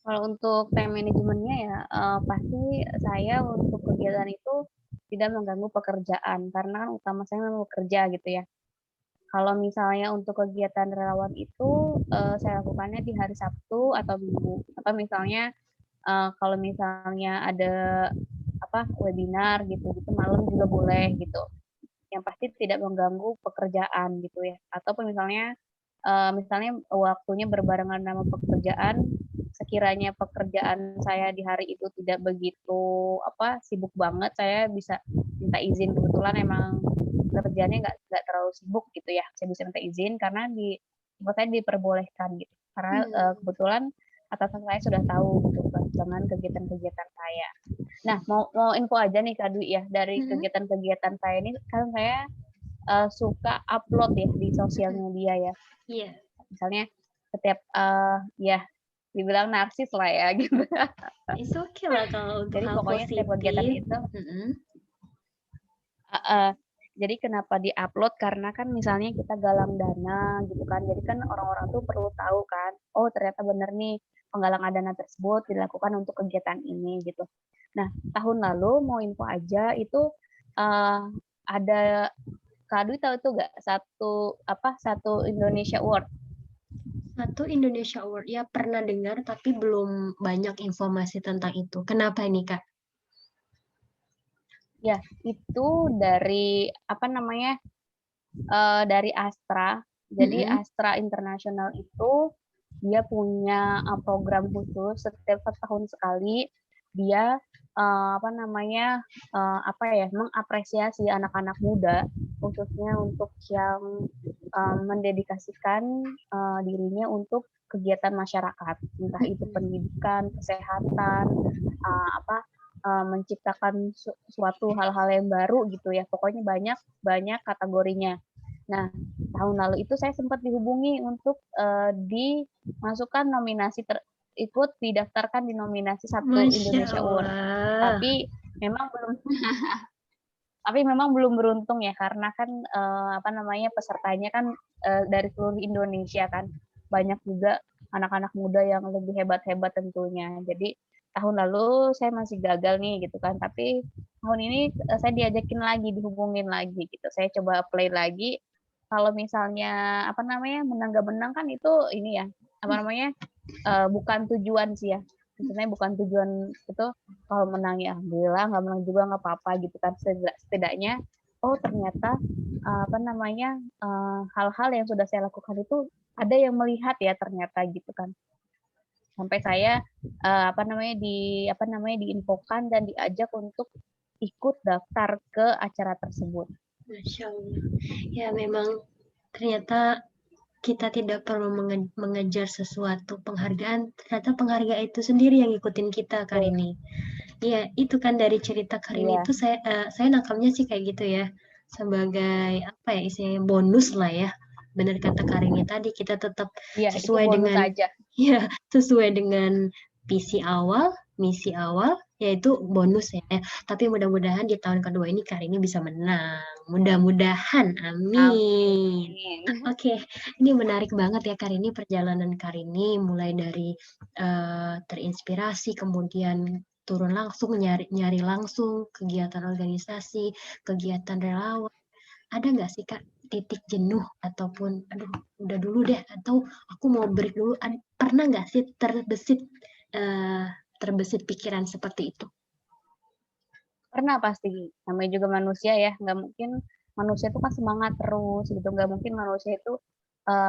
Kalau untuk time manajemennya ya pasti saya untuk kegiatan itu tidak mengganggu pekerjaan, karena kan utama saya memang bekerja gitu ya. Kalau misalnya untuk kegiatan relawan itu, saya lakukannya di hari Sabtu atau Minggu, atau misalnya, kalau misalnya ada, webinar gitu gitu malam juga boleh gitu. Yang pasti tidak mengganggu pekerjaan gitu ya. Ataupun misalnya waktunya berbarengan sama pekerjaan, sekiranya pekerjaan saya di hari itu tidak begitu sibuk banget, saya bisa minta izin. Kebetulan emang kerjanya nggak terlalu sibuk gitu ya, saya bisa minta izin karena di tempat saya diperbolehkan gitu. Karena kebetulan atasan saya sudah tahu gitu kan dengan kegiatan-kegiatan saya. Nah, mau info aja nih Kak Dwi ya, dari kegiatan-kegiatan saya ini kan saya suka upload ya di sosial media ya. Iya. Misalnya setiap ya dibilang narsis lah ya gitu. It's okay lah kalau untuk Jadi hal pokoknya setiap kegiatan positif. itu jadi kenapa di-upload karena kan misalnya kita galang dana gitu kan. Jadi kan orang-orang tuh perlu tahu kan, oh ternyata bener nih penggalangan dana tersebut dilakukan untuk kegiatan ini gitu. Nah, tahun lalu mau info aja itu ada Kak Dwi tahu tuh nggak satu Indonesia Award? Satu Indonesia Award, ya pernah dengar tapi belum banyak informasi tentang itu. Kenapa ini Kak? Ya, itu dari dari Astra. Jadi Astra International itu dia punya program khusus setiap tahun sekali dia mengapresiasi anak-anak muda khususnya untuk yang mendedikasikan dirinya untuk kegiatan masyarakat, entah itu pendidikan, kesehatan, menciptakan suatu hal-hal yang baru gitu ya. Pokoknya banyak kategorinya. Nah, tahun lalu itu saya sempat dihubungi untuk dimasukkan ikut didaftarkan di nominasi satu Indonesia Award. Tapi memang belum beruntung ya karena kan pesertanya kan dari seluruh Indonesia kan. Banyak juga anak-anak muda yang lebih hebat-hebat tentunya. Jadi tahun lalu saya masih gagal nih gitu kan. Tapi tahun ini saya dihubungin lagi gitu. Saya coba apply lagi. Kalau misalnya menang gak menang kan itu ini ya bukan tujuan sih ya. Sebenarnya bukan tujuan itu, kalau menang ya alhamdulillah, nggak menang juga nggak apa-apa gitu kan. Setidaknya ternyata hal-hal yang sudah saya lakukan itu ada yang melihat ya ternyata gitu kan. Sampai saya diinfokan dan diajak untuk ikut daftar ke acara tersebut. Masya Allah. Ya memang ternyata kita tidak perlu mengejar sesuatu penghargaan, ternyata penghargaan itu sendiri yang ngikutin kita Karini. Iya, itu kan dari cerita Karini itu saya nangkapnya sih kayak gitu ya, sebagai istilahnya bonus lah ya. Benar kata Karini tadi, kita tetap sesuai dengan misi awal yaitu bonus ya. Tapi mudah-mudahan di tahun kedua ini Karini bisa menang. Mudah-mudahan, amin. Oke, ini menarik banget ya Karini, perjalanan Karini mulai dari terinspirasi, kemudian turun langsung nyari langsung kegiatan organisasi, kegiatan relawan. Ada nggak sih Kak titik jenuh ataupun aduh udah dulu deh atau aku mau break dulu? Pernah nggak sih terbesit pikiran seperti itu? Pernah pasti, namanya juga manusia ya, nggak mungkin manusia itu kan semangat terus gitu, nggak mungkin manusia itu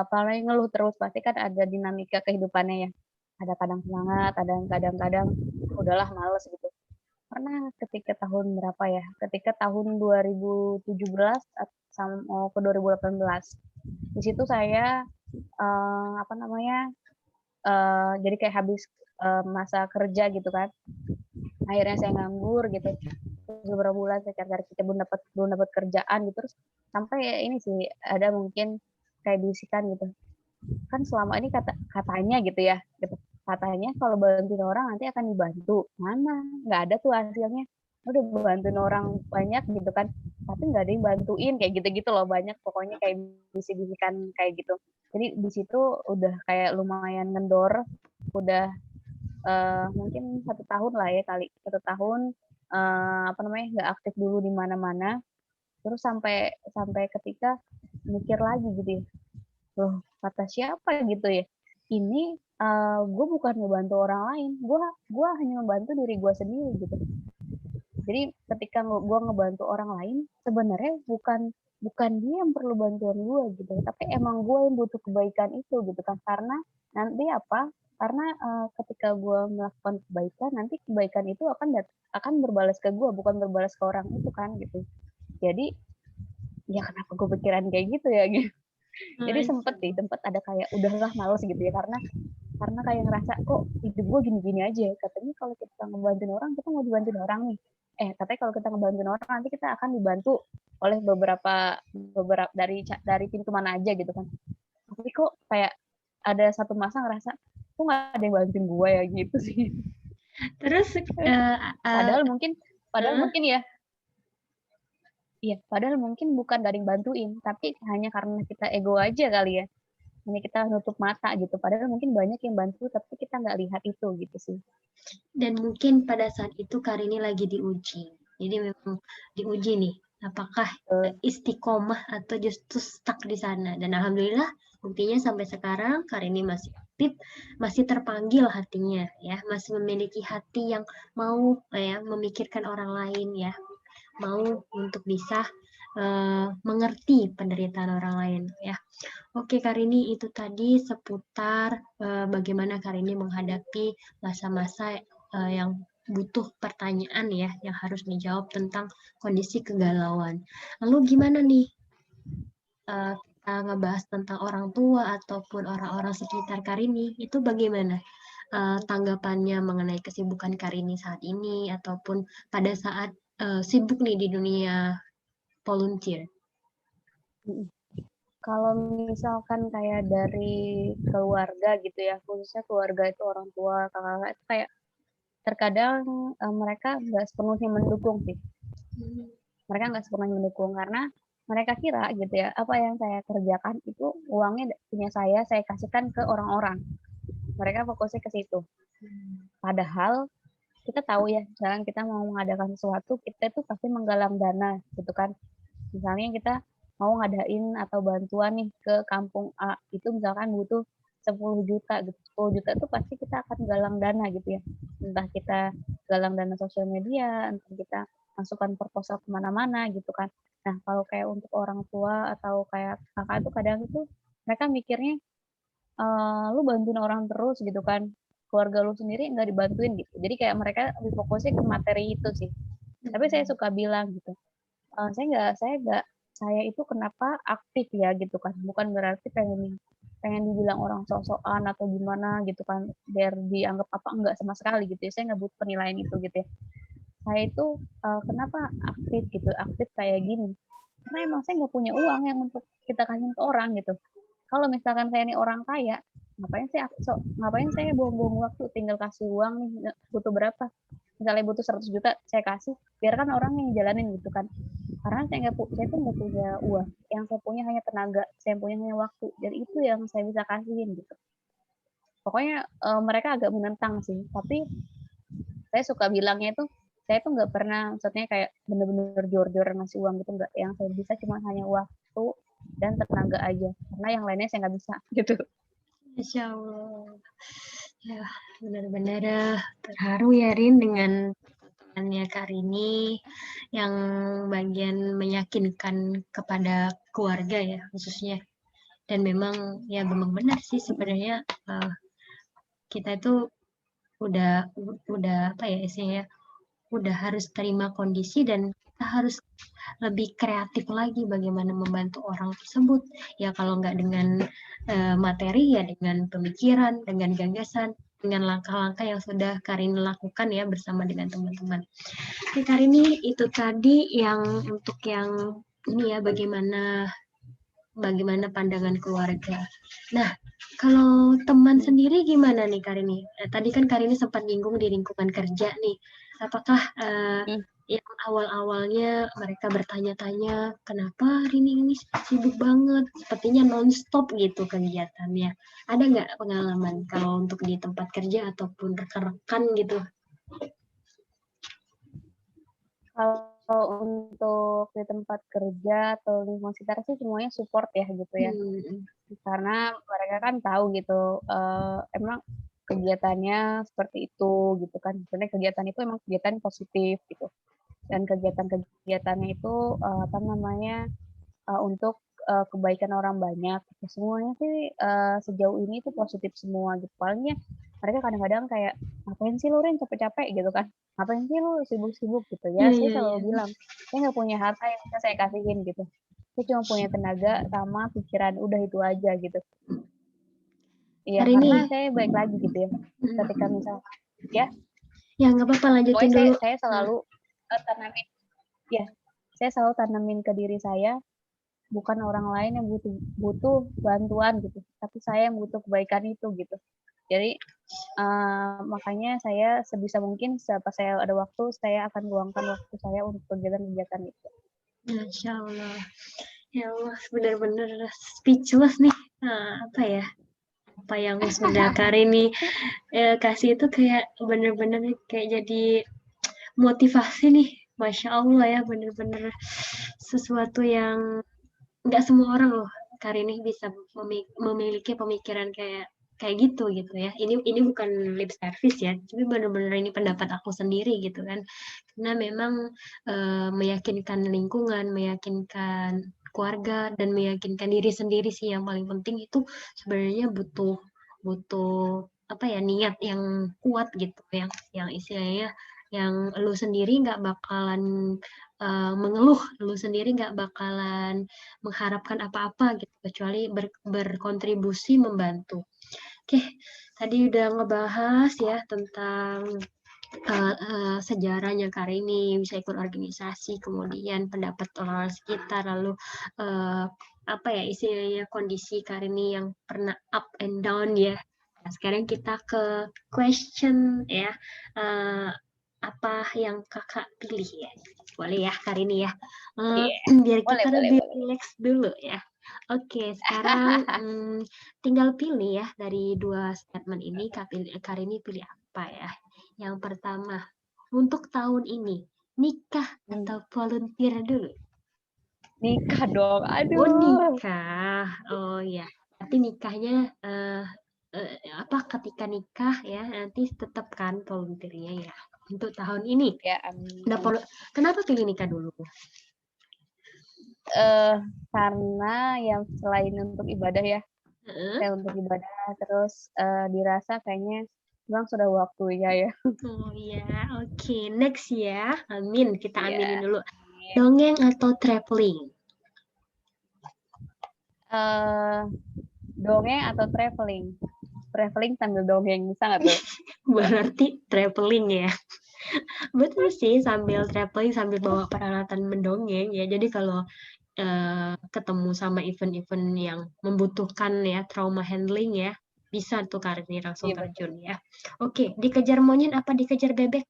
paling ngeluh terus, pasti kan ada dinamika kehidupannya ya. Ada kadang semangat, ada yang kadang-kadang udahlah males gitu. Pernah ketika tahun berapa ya? Ketika tahun 2017 ke 2018. Di situ saya jadi kayak habis masa kerja gitu kan. Akhirnya saya nganggur gitu. Beberapa bulan saya cari kerja belum dapat kerjaan gitu, terus sampai ini sih ada mungkin kayak bisikan gitu. Kan selama ini katanya gitu ya, gitu. Katanya kalau bantuin orang nanti akan dibantu. Mana? Nggak ada tuh hasilnya. Udah bantuin orang banyak gitu kan, tapi nggak ada yang bantuin kayak gitu-gitu loh, banyak pokoknya kayak bisik-bisikan kayak gitu. Jadi di situ udah kayak lumayan ngendor, udah mungkin 1 tahun lah ya kali, 1 tahun nggak aktif dulu di mana-mana, terus sampai ketika mikir lagi gitu ya, loh kata siapa gitu ya, ini gue bukan ngebantu orang lain, gue hanya membantu diri gue sendiri gitu. Jadi ketika gue ngebantu orang lain, sebenarnya bukan dia yang perlu bantuan gue gitu, tapi emang gue yang butuh kebaikan itu gitu kan. Karena nanti karena ketika gue melakukan kebaikan, nanti kebaikan itu akan berbalas ke gue, bukan berbalas ke orang itu kan gitu. Jadi ya kenapa gue pikiran kayak gitu ya gitu. Jadi sempet ada kayak udahlah males gitu ya, karena kayak ngerasa kok hidup gue gini-gini aja. Katanya kalau kita ngebantuin orang, kita mau dibantuin orang nih. Katanya kalau kita ngebantuin orang, nanti kita akan dibantu oleh beberapa dari pintu mana aja gitu kan. Tapi kok kayak ada satu masa ngerasa kok nggak ada yang bantuin gue ya gitu sih. Terus padahal mungkin ya, iya, padahal mungkin bukan dari bantuin, tapi hanya karena kita ego aja kali ya. Hanya kita nutup mata gitu. Padahal mungkin banyak yang bantu, tapi kita nggak lihat itu gitu sih. Dan mungkin pada saat itu Karini lagi diuji. Jadi memang diuji nih, apakah istiqomah atau justru stuck di sana. Dan alhamdulillah buktinya sampai sekarang Karini masih aktif, masih terpanggil hatinya ya, masih memiliki hati yang mau memikirkan orang lain ya, mau untuk bisa mengerti penderitaan orang lain ya. Oke Karini, itu tadi seputar bagaimana Karini menghadapi masa-masa yang butuh pertanyaan ya, yang harus dijawab tentang kondisi kegalauan. Lalu gimana nih kita ngebahas tentang orang tua ataupun orang-orang sekitar Karini, itu bagaimana tanggapannya mengenai kesibukan Karini saat ini ataupun pada saat sibuk nih di dunia volunteer? Kalau misalkan kayak dari keluarga gitu ya, khususnya keluarga itu orang tua, kakak-kakak itu kayak terkadang mereka nggak sepenuhnya mendukung sih. Mereka nggak sepenuhnya mendukung karena mereka kira gitu ya, apa yang saya kerjakan itu uangnya punya saya kasihkan ke orang-orang. Mereka fokusnya ke situ. Padahal kita tahu ya, misalkan kita mau mengadakan sesuatu, kita tuh pasti menggalang dana gitu kan. Misalnya kita mau ngadain atau bantuan nih ke kampung A, itu misalkan butuh 10 juta gitu. 10 juta itu pasti kita akan galang dana gitu ya. Entah kita galang dana sosial media, entah kita masukkan proposal kemana-mana gitu kan. Nah, kalau kayak untuk orang tua atau kayak kakak itu kadang itu mereka mikirnya lu bantuin orang terus gitu kan, keluarga lu sendiri nggak dibantuin gitu. Jadi kayak mereka lebih fokusnya ke materi itu sih. Tapi saya suka bilang gitu, saya itu kenapa aktif ya gitu kan, bukan berarti pengen dibilang orang sok-sokan atau gimana gitu kan, biar dianggap apa enggak sama sekali gitu ya. Saya nggak butuh penilaian itu gitu ya. Saya itu kenapa aktif kayak gini, karena emang saya nggak punya uang yang untuk kita kasih ke orang gitu. Kalau misalkan saya ini orang kaya, ngapain saya buang-buang waktu tinggal kasih uang nih, butuh berapa, misalnya butuh 100 juta saya kasih, biarkan orang yang jalanin gitu kan. Karena saya tuh nggak punya uang, yang saya punya hanya tenaga, saya punya hanya waktu, dan itu yang saya bisa kasihin gitu. Pokoknya mereka agak menentang sih, tapi saya suka bilangnya itu, saya tuh nggak pernah, maksudnya kayak bener-bener jor-joran ngasih uang gitu, nggak. Yang saya bisa cuma hanya waktu dan tenaga aja, karena yang lainnya saya nggak bisa gitu. Insya Allah. Ya, benar-benar terharu ya Rin dengan perkataannya Karini yang bagian meyakinkan kepada keluarga ya khususnya. Dan memang benar sih sebenarnya kita itu udah apa ya istilahnya, udah harus terima kondisi dan kita harus lebih kreatif lagi bagaimana membantu orang tersebut ya, kalau nggak dengan materi ya dengan pemikiran, dengan gagasan, dengan langkah-langkah yang sudah Karini lakukan ya bersama dengan teman-teman. Oke Karini, itu tadi yang untuk yang ini ya, bagaimana pandangan keluarga. Nah, kalau teman sendiri gimana nih Karini? Tadi kan Karini sempat nyinggung di lingkungan kerja nih. Apakah yang awal-awalnya mereka bertanya-tanya, kenapa Rini ini sibuk banget? Sepertinya non-stop gitu kegiatannya. Ada nggak pengalaman kalau untuk di tempat kerja ataupun rekan-rekan gitu? Kalau untuk di tempat kerja atau lingkungan sekitar sih semuanya support ya gitu ya. Karena mereka kan tahu gitu, emang kegiatannya seperti itu gitu kan. Sebenarnya kegiatan itu emang kegiatan positif gitu. Dan kegiatan-kegiatannya itu untuk kebaikan orang banyak. Semuanya sih sejauh ini itu positif semua gitu. Palingnya mereka kadang-kadang kayak ngapain sih lu Rin capek-capek gitu kan? Ngapain sih lu sibuk-sibuk gitu ya? Saya selalu bilang saya nggak punya harta yang bisa saya kasihin gitu. Saya cuma punya tenaga sama pikiran, udah itu aja gitu. Iya, karena saya baik lagi gitu ya. Ketika misalnya ya nggak apa-apa, lanjutin pokoknya dulu. saya selalu tanamin ya, saya selalu tanamin ke diri saya, bukan orang lain yang butuh bantuan gitu, tapi saya yang butuh kebaikan itu gitu. Jadi makanya saya sebisa mungkin pas saya ada waktu, saya akan luangkan waktu saya untuk kegiatan-kegiatan itu. Masya Allah. Ya Allah, benar-benar speechless nih. Apa yang sudah Karini kasih itu kayak benar-benar kayak jadi motivasi nih. Masya Allah ya, benar-benar sesuatu yang nggak semua orang loh Karini bisa memiliki pemikiran kayak gitu ya. Ini bukan lip service ya, tapi benar-benar ini pendapat aku sendiri gitu kan. Karena memang meyakinkan lingkungan, meyakinkan keluarga, dan meyakinkan diri sendiri sih yang paling penting. Itu sebenarnya butuh apa ya, niat yang kuat gitu, yang istilahnya yang lu sendiri nggak bakalan mengeluh, lu sendiri nggak bakalan mengharapkan apa-apa gitu, kecuali berkontribusi membantu. Oke, tadi udah ngebahas ya tentang sejarahnya Karini bisa ikut organisasi, kemudian pendapat orang sekitar, lalu apa ya istilahnya kondisi Karini yang pernah up and down ya. Nah, sekarang kita ke question ya, apa yang kakak pilih ya, boleh ya Karini ya, biar kita lebih relax dulu ya. Oke, sekarang tinggal pilih ya dari dua statement ini, Karini pilih apa ya? Yang pertama, untuk tahun ini, nikah atau volunteer dulu? Nikah dong, aduh. Oh, nikah. Oh ya, tapi nikahnya ketika nikah ya nanti tetap kan volunteernya ya untuk tahun ini. Ya, kenapa pilih nikah dulu? Karena yang selain untuk ibadah ya, saya untuk ibadah terus dirasa kayaknya memang sudah waktunya ya. Oh ya, oke. Next ya, amin. Kita aminin dulu. Dongeng atau traveling? Dongeng atau traveling? Traveling sambil dongeng, bisa nggak tuh? Berarti traveling ya. Betul sih, sambil traveling sambil bawa peralatan mendongeng ya. Jadi kalau ketemu sama event-event yang membutuhkan ya trauma handling ya, bisa tuh Karini langsung terjun ya. Oke, dikejar monyet apa dikejar bebek?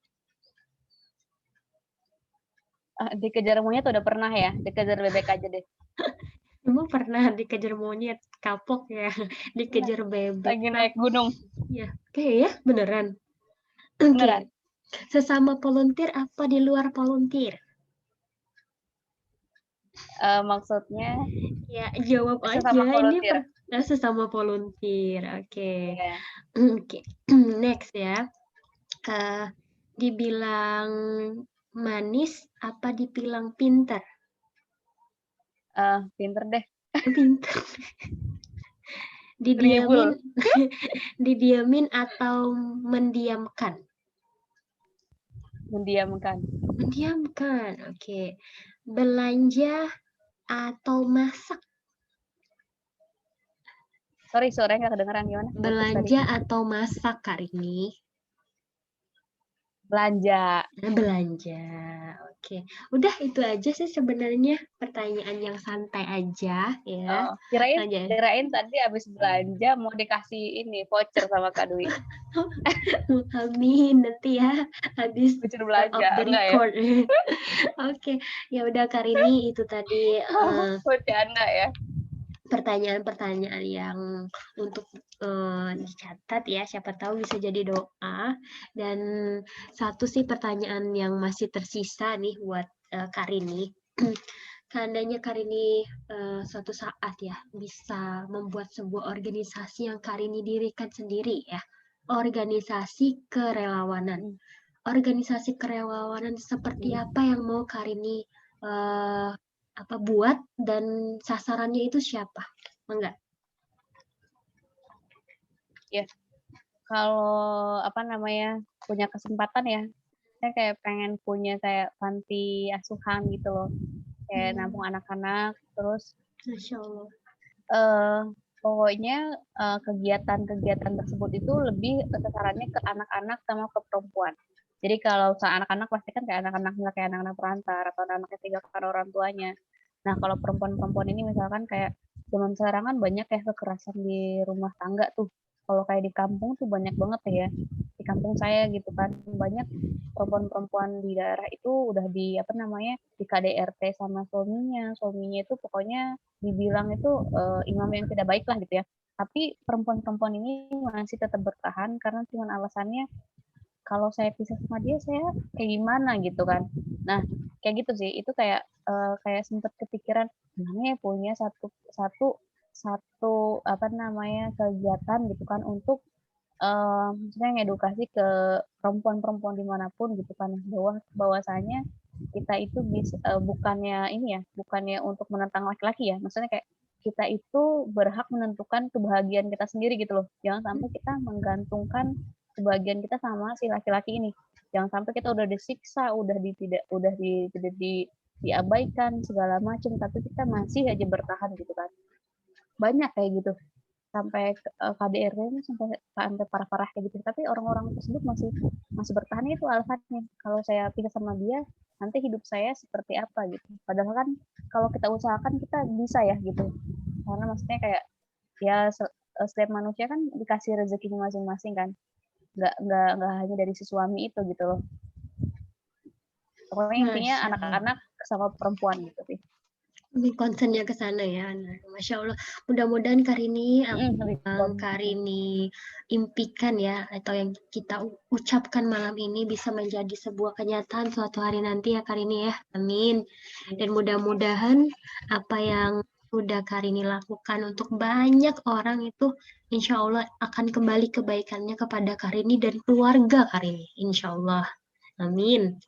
Dikejar monyet udah pernah ya, dikejar bebek aja deh. Emang pernah dikejar monyet, kapok ya, dikejar bebek. Lagi naik gunung. Ya, oke ya, beneran. Oke. Sesama volunteer apa di luar volunteer? Maksudnya? Ya, jawab sesama aja. Volunteer. Ini sesama volunteer. Oke. Oke. Next ya. Dibilang manis apa dibilang pinter? Pinter deh. Pinter. Didiamin atau mendiamkan? Mendiamkan. Mendiamkan. Oke. Belanja atau masak? Sorry, sore nggak kedengeran gimana? Belanja atau masak, Karini? Belanja. Belanja. Oke. Udah itu aja sih sebenarnya, pertanyaan yang santai aja ya. Kirain tadi habis belanja mau dikasih ini voucher sama Kak Dwi. Amin, nanti ya habis voucher belanja enggak ya. Oke, ya udah Karini itu tadi bercanda ya. pertanyaan-pertanyaan yang untuk dicatat ya, siapa tahu bisa jadi doa. Dan satu sih pertanyaan yang masih tersisa nih buat Kak Rini. Seandainya Kak Rini suatu saat ya bisa membuat sebuah organisasi yang Kak Rini dirikan sendiri ya, organisasi kerelawanan. Organisasi kerelawanan seperti apa yang mau Kak Rini buat dan sasarannya itu siapa? Enggak. Ya, kalau punya kesempatan ya, saya kayak pengen punya kayak panti asuhan gitu loh, kayak nampung anak-anak, terus Masya Allah. Pokoknya kegiatan-kegiatan tersebut itu lebih sasarannya ke anak-anak sama ke perempuan. Jadi kalau ke anak-anak pasti kan kayak anak-anak perantar atau anak yang tinggalkan orang tuanya. Nah kalau perempuan-perempuan ini misalkan kayak zaman sekarang kan banyak ya kekerasan di rumah tangga tuh. Kalau kayak di kampung tuh banyak banget ya. Di kampung saya gitu kan banyak perempuan-perempuan di daerah itu udah di di KDRT sama suaminya itu pokoknya dibilang itu imam yang tidak baik lah gitu ya. Tapi perempuan-perempuan ini masih tetap bertahan karena cuma alasannya kalau saya pisah sama dia saya kayak gimana gitu kan. Nah kayak gitu sih itu kayak kayak sempat kepikiran gimana ya punya satu kegiatan gitu kan untuk maksudnya ngedukasi ke perempuan-perempuan dimanapun gitu kan bahwasanya kita itu bukannya untuk menentang laki-laki ya, maksudnya kayak kita itu berhak menentukan kebahagiaan kita sendiri gitu loh, jangan sampai kita menggantungkan kebahagiaan kita sama si laki-laki ini, jangan sampai kita udah disiksa, tidak diabaikan segala macam, tapi kita masih aja bertahan gitu kan, banyak kayak gitu sampai KDRT sampai parah-parah kayak gitu. Tapi orang-orang tersebut masih bertahan itu alasannya. Kalau saya pisah sama dia, nanti hidup saya seperti apa gitu. Padahal kan kalau kita usahakan kita bisa ya gitu. Karena maksudnya kayak ya setiap manusia kan dikasih rezekinya masing-masing kan. Nggak hanya dari si suami itu gitu loh. Pokoknya intinya anak-anak sama perempuan gitu sih. Ini concernnya ke sana ya. Nah, Masya Allah. Mudah-mudahan Karini impikan ya, atau yang kita ucapkan malam ini bisa menjadi sebuah kenyataan suatu hari nanti ya Karini ya. Amin. Dan mudah-mudahan apa yang sudah Karini lakukan untuk banyak orang itu insya Allah akan kembali kebaikannya kepada Karini dan keluarga Karini. Insya Allah. Amin.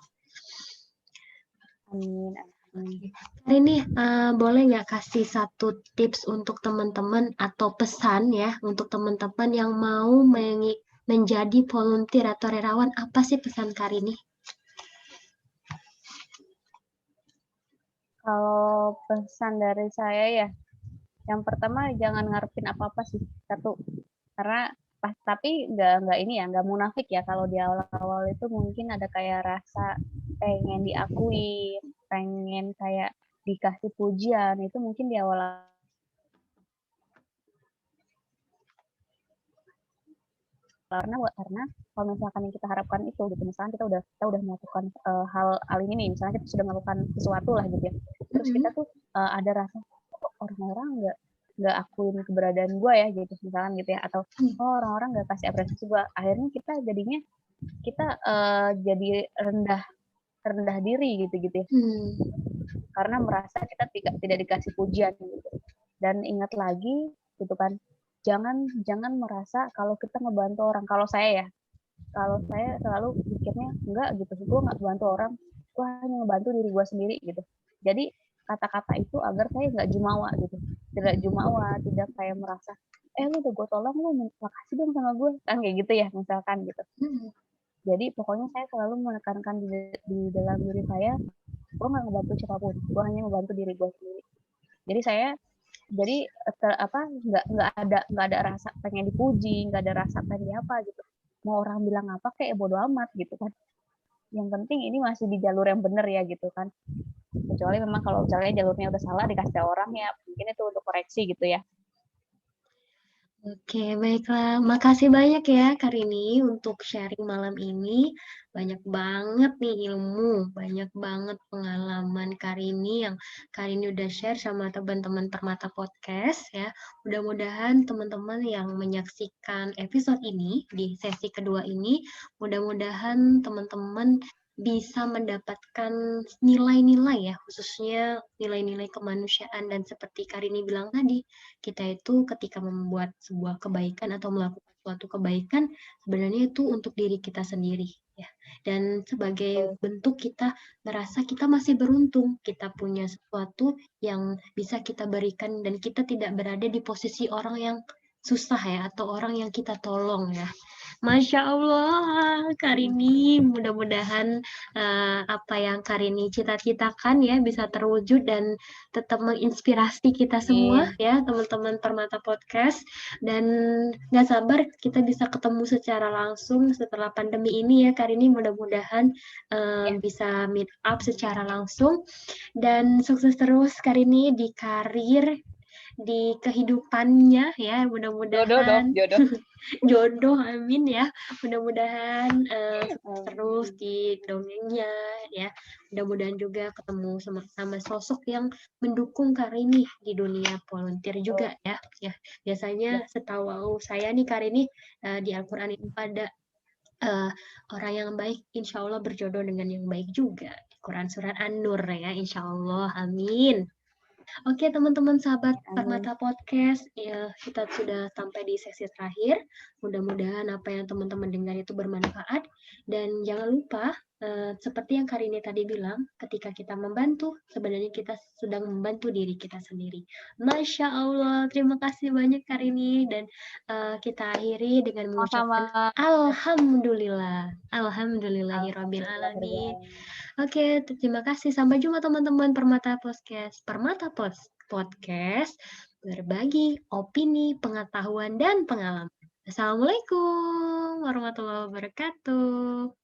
Amin. Hari ini boleh nggak kasih satu tips untuk teman-teman atau pesan ya untuk teman-teman yang mau menjadi volunteer atau relawan, apa sih pesan Karini? Kalau pesan dari saya ya, yang pertama jangan ngarepin apa-apa sih, satu. Karena tapi nggak munafik ya, kalau di awal-awal itu mungkin ada kayak rasa pengen diakui, pengen kayak dikasih pujian, itu mungkin di awal. Karena kalau misalkan yang kita harapkan itu gitu, misalkan kita udah melakukan hal ini, misalnya kita sudah melakukan sesuatu lah gitu ya, terus kita tuh ada rasa orang-orang nggak akuin keberadaan gue ya gitu misalkan gitu ya, atau orang-orang nggak kasih apresiasi gue, akhirnya kita jadinya jadi rendah diri gitu ya, karena merasa kita tidak dikasih pujian gitu. Dan ingat lagi gitu kan, jangan merasa kalau kita ngebantu orang, kalau saya selalu pikirnya enggak gitu, gue nggak bantu orang, gue hanya ngebantu diri gue sendiri gitu. Jadi kata-kata itu agar saya nggak jumawa gitu, tidak kayak merasa lu udah gue tolong, lu makasih dong sama gue kan, kayak gitu ya misalkan gitu. Jadi pokoknya saya selalu menekankan di dalam diri saya, gue nggak ngebantu siapapun, gue hanya membantu diri gue sendiri. Jadi saya nggak ada rasa pengen dipuji, nggak ada rasa pengen apa gitu, mau orang bilang apa kayak bodo amat gitu kan, yang penting ini masih di jalur yang benar ya gitu kan, kecuali memang kalau misalnya jalurnya udah salah dikasih orang ya mungkin itu untuk koreksi gitu ya. Oke, baiklah. Makasih banyak ya, Karini, untuk sharing malam ini. Banyak banget nih ilmu, banyak banget pengalaman Karini yang Karini udah share sama teman-teman Permata Podcast ya. Mudah-mudahan teman-teman yang menyaksikan episode ini di sesi kedua ini, mudah-mudahan teman-teman bisa mendapatkan nilai-nilai ya, khususnya nilai-nilai kemanusiaan dan seperti Karini bilang tadi, kita itu ketika membuat sebuah kebaikan atau melakukan suatu kebaikan sebenarnya itu untuk diri kita sendiri ya. Dan sebagai bentuk kita merasa kita masih beruntung, kita punya sesuatu yang bisa kita berikan dan kita tidak berada di posisi orang yang susah ya atau orang yang kita tolong ya. Masya Allah, Karini, mudah-mudahan apa yang Karini cita-citakan ya bisa terwujud dan tetap menginspirasi kita semua Amin. ya, teman-teman Permata Podcast. Dan nggak sabar kita bisa ketemu secara langsung setelah pandemi ini ya, Karini. Mudah-mudahan Ya, bisa meet up secara langsung dan sukses terus Karini di karir, di kehidupannya ya, jodoh dong, mudah-mudahan jodoh. jodoh, amin ya, mudah-mudahan sukses terus Amin. di dongengnya ya, mudah-mudahan juga ketemu sama sosok yang mendukung Karini di dunia volunteer Oh, juga ya. Ya, ya. biasanya setahu saya nih Karini di Al-Quran itu ada orang yang baik insya Allah berjodoh dengan yang baik juga. Di Quran surat An-Nur ya, insya Allah, amin. Oke, teman-teman sahabat Amin. Permata Podcast, ya, kita sudah sampai di sesi terakhir. Mudah-mudahan apa yang teman-teman dengar itu bermanfaat. Dan jangan lupa, seperti yang Karini tadi bilang, ketika kita membantu, sebenarnya kita sedang membantu diri kita sendiri. Masya Allah, terima kasih banyak Karini. Dan kita akhiri dengan Sama-sama. mengucapkan Alhamdulillah. Alhamdulillahirabbil alamin. Alhamdulillah. Oke, terima kasih. Sampai jumpa teman-teman Permata Podcast. Podcast berbagi opini, pengetahuan, dan pengalaman. Assalamualaikum warahmatullahi wabarakatuh.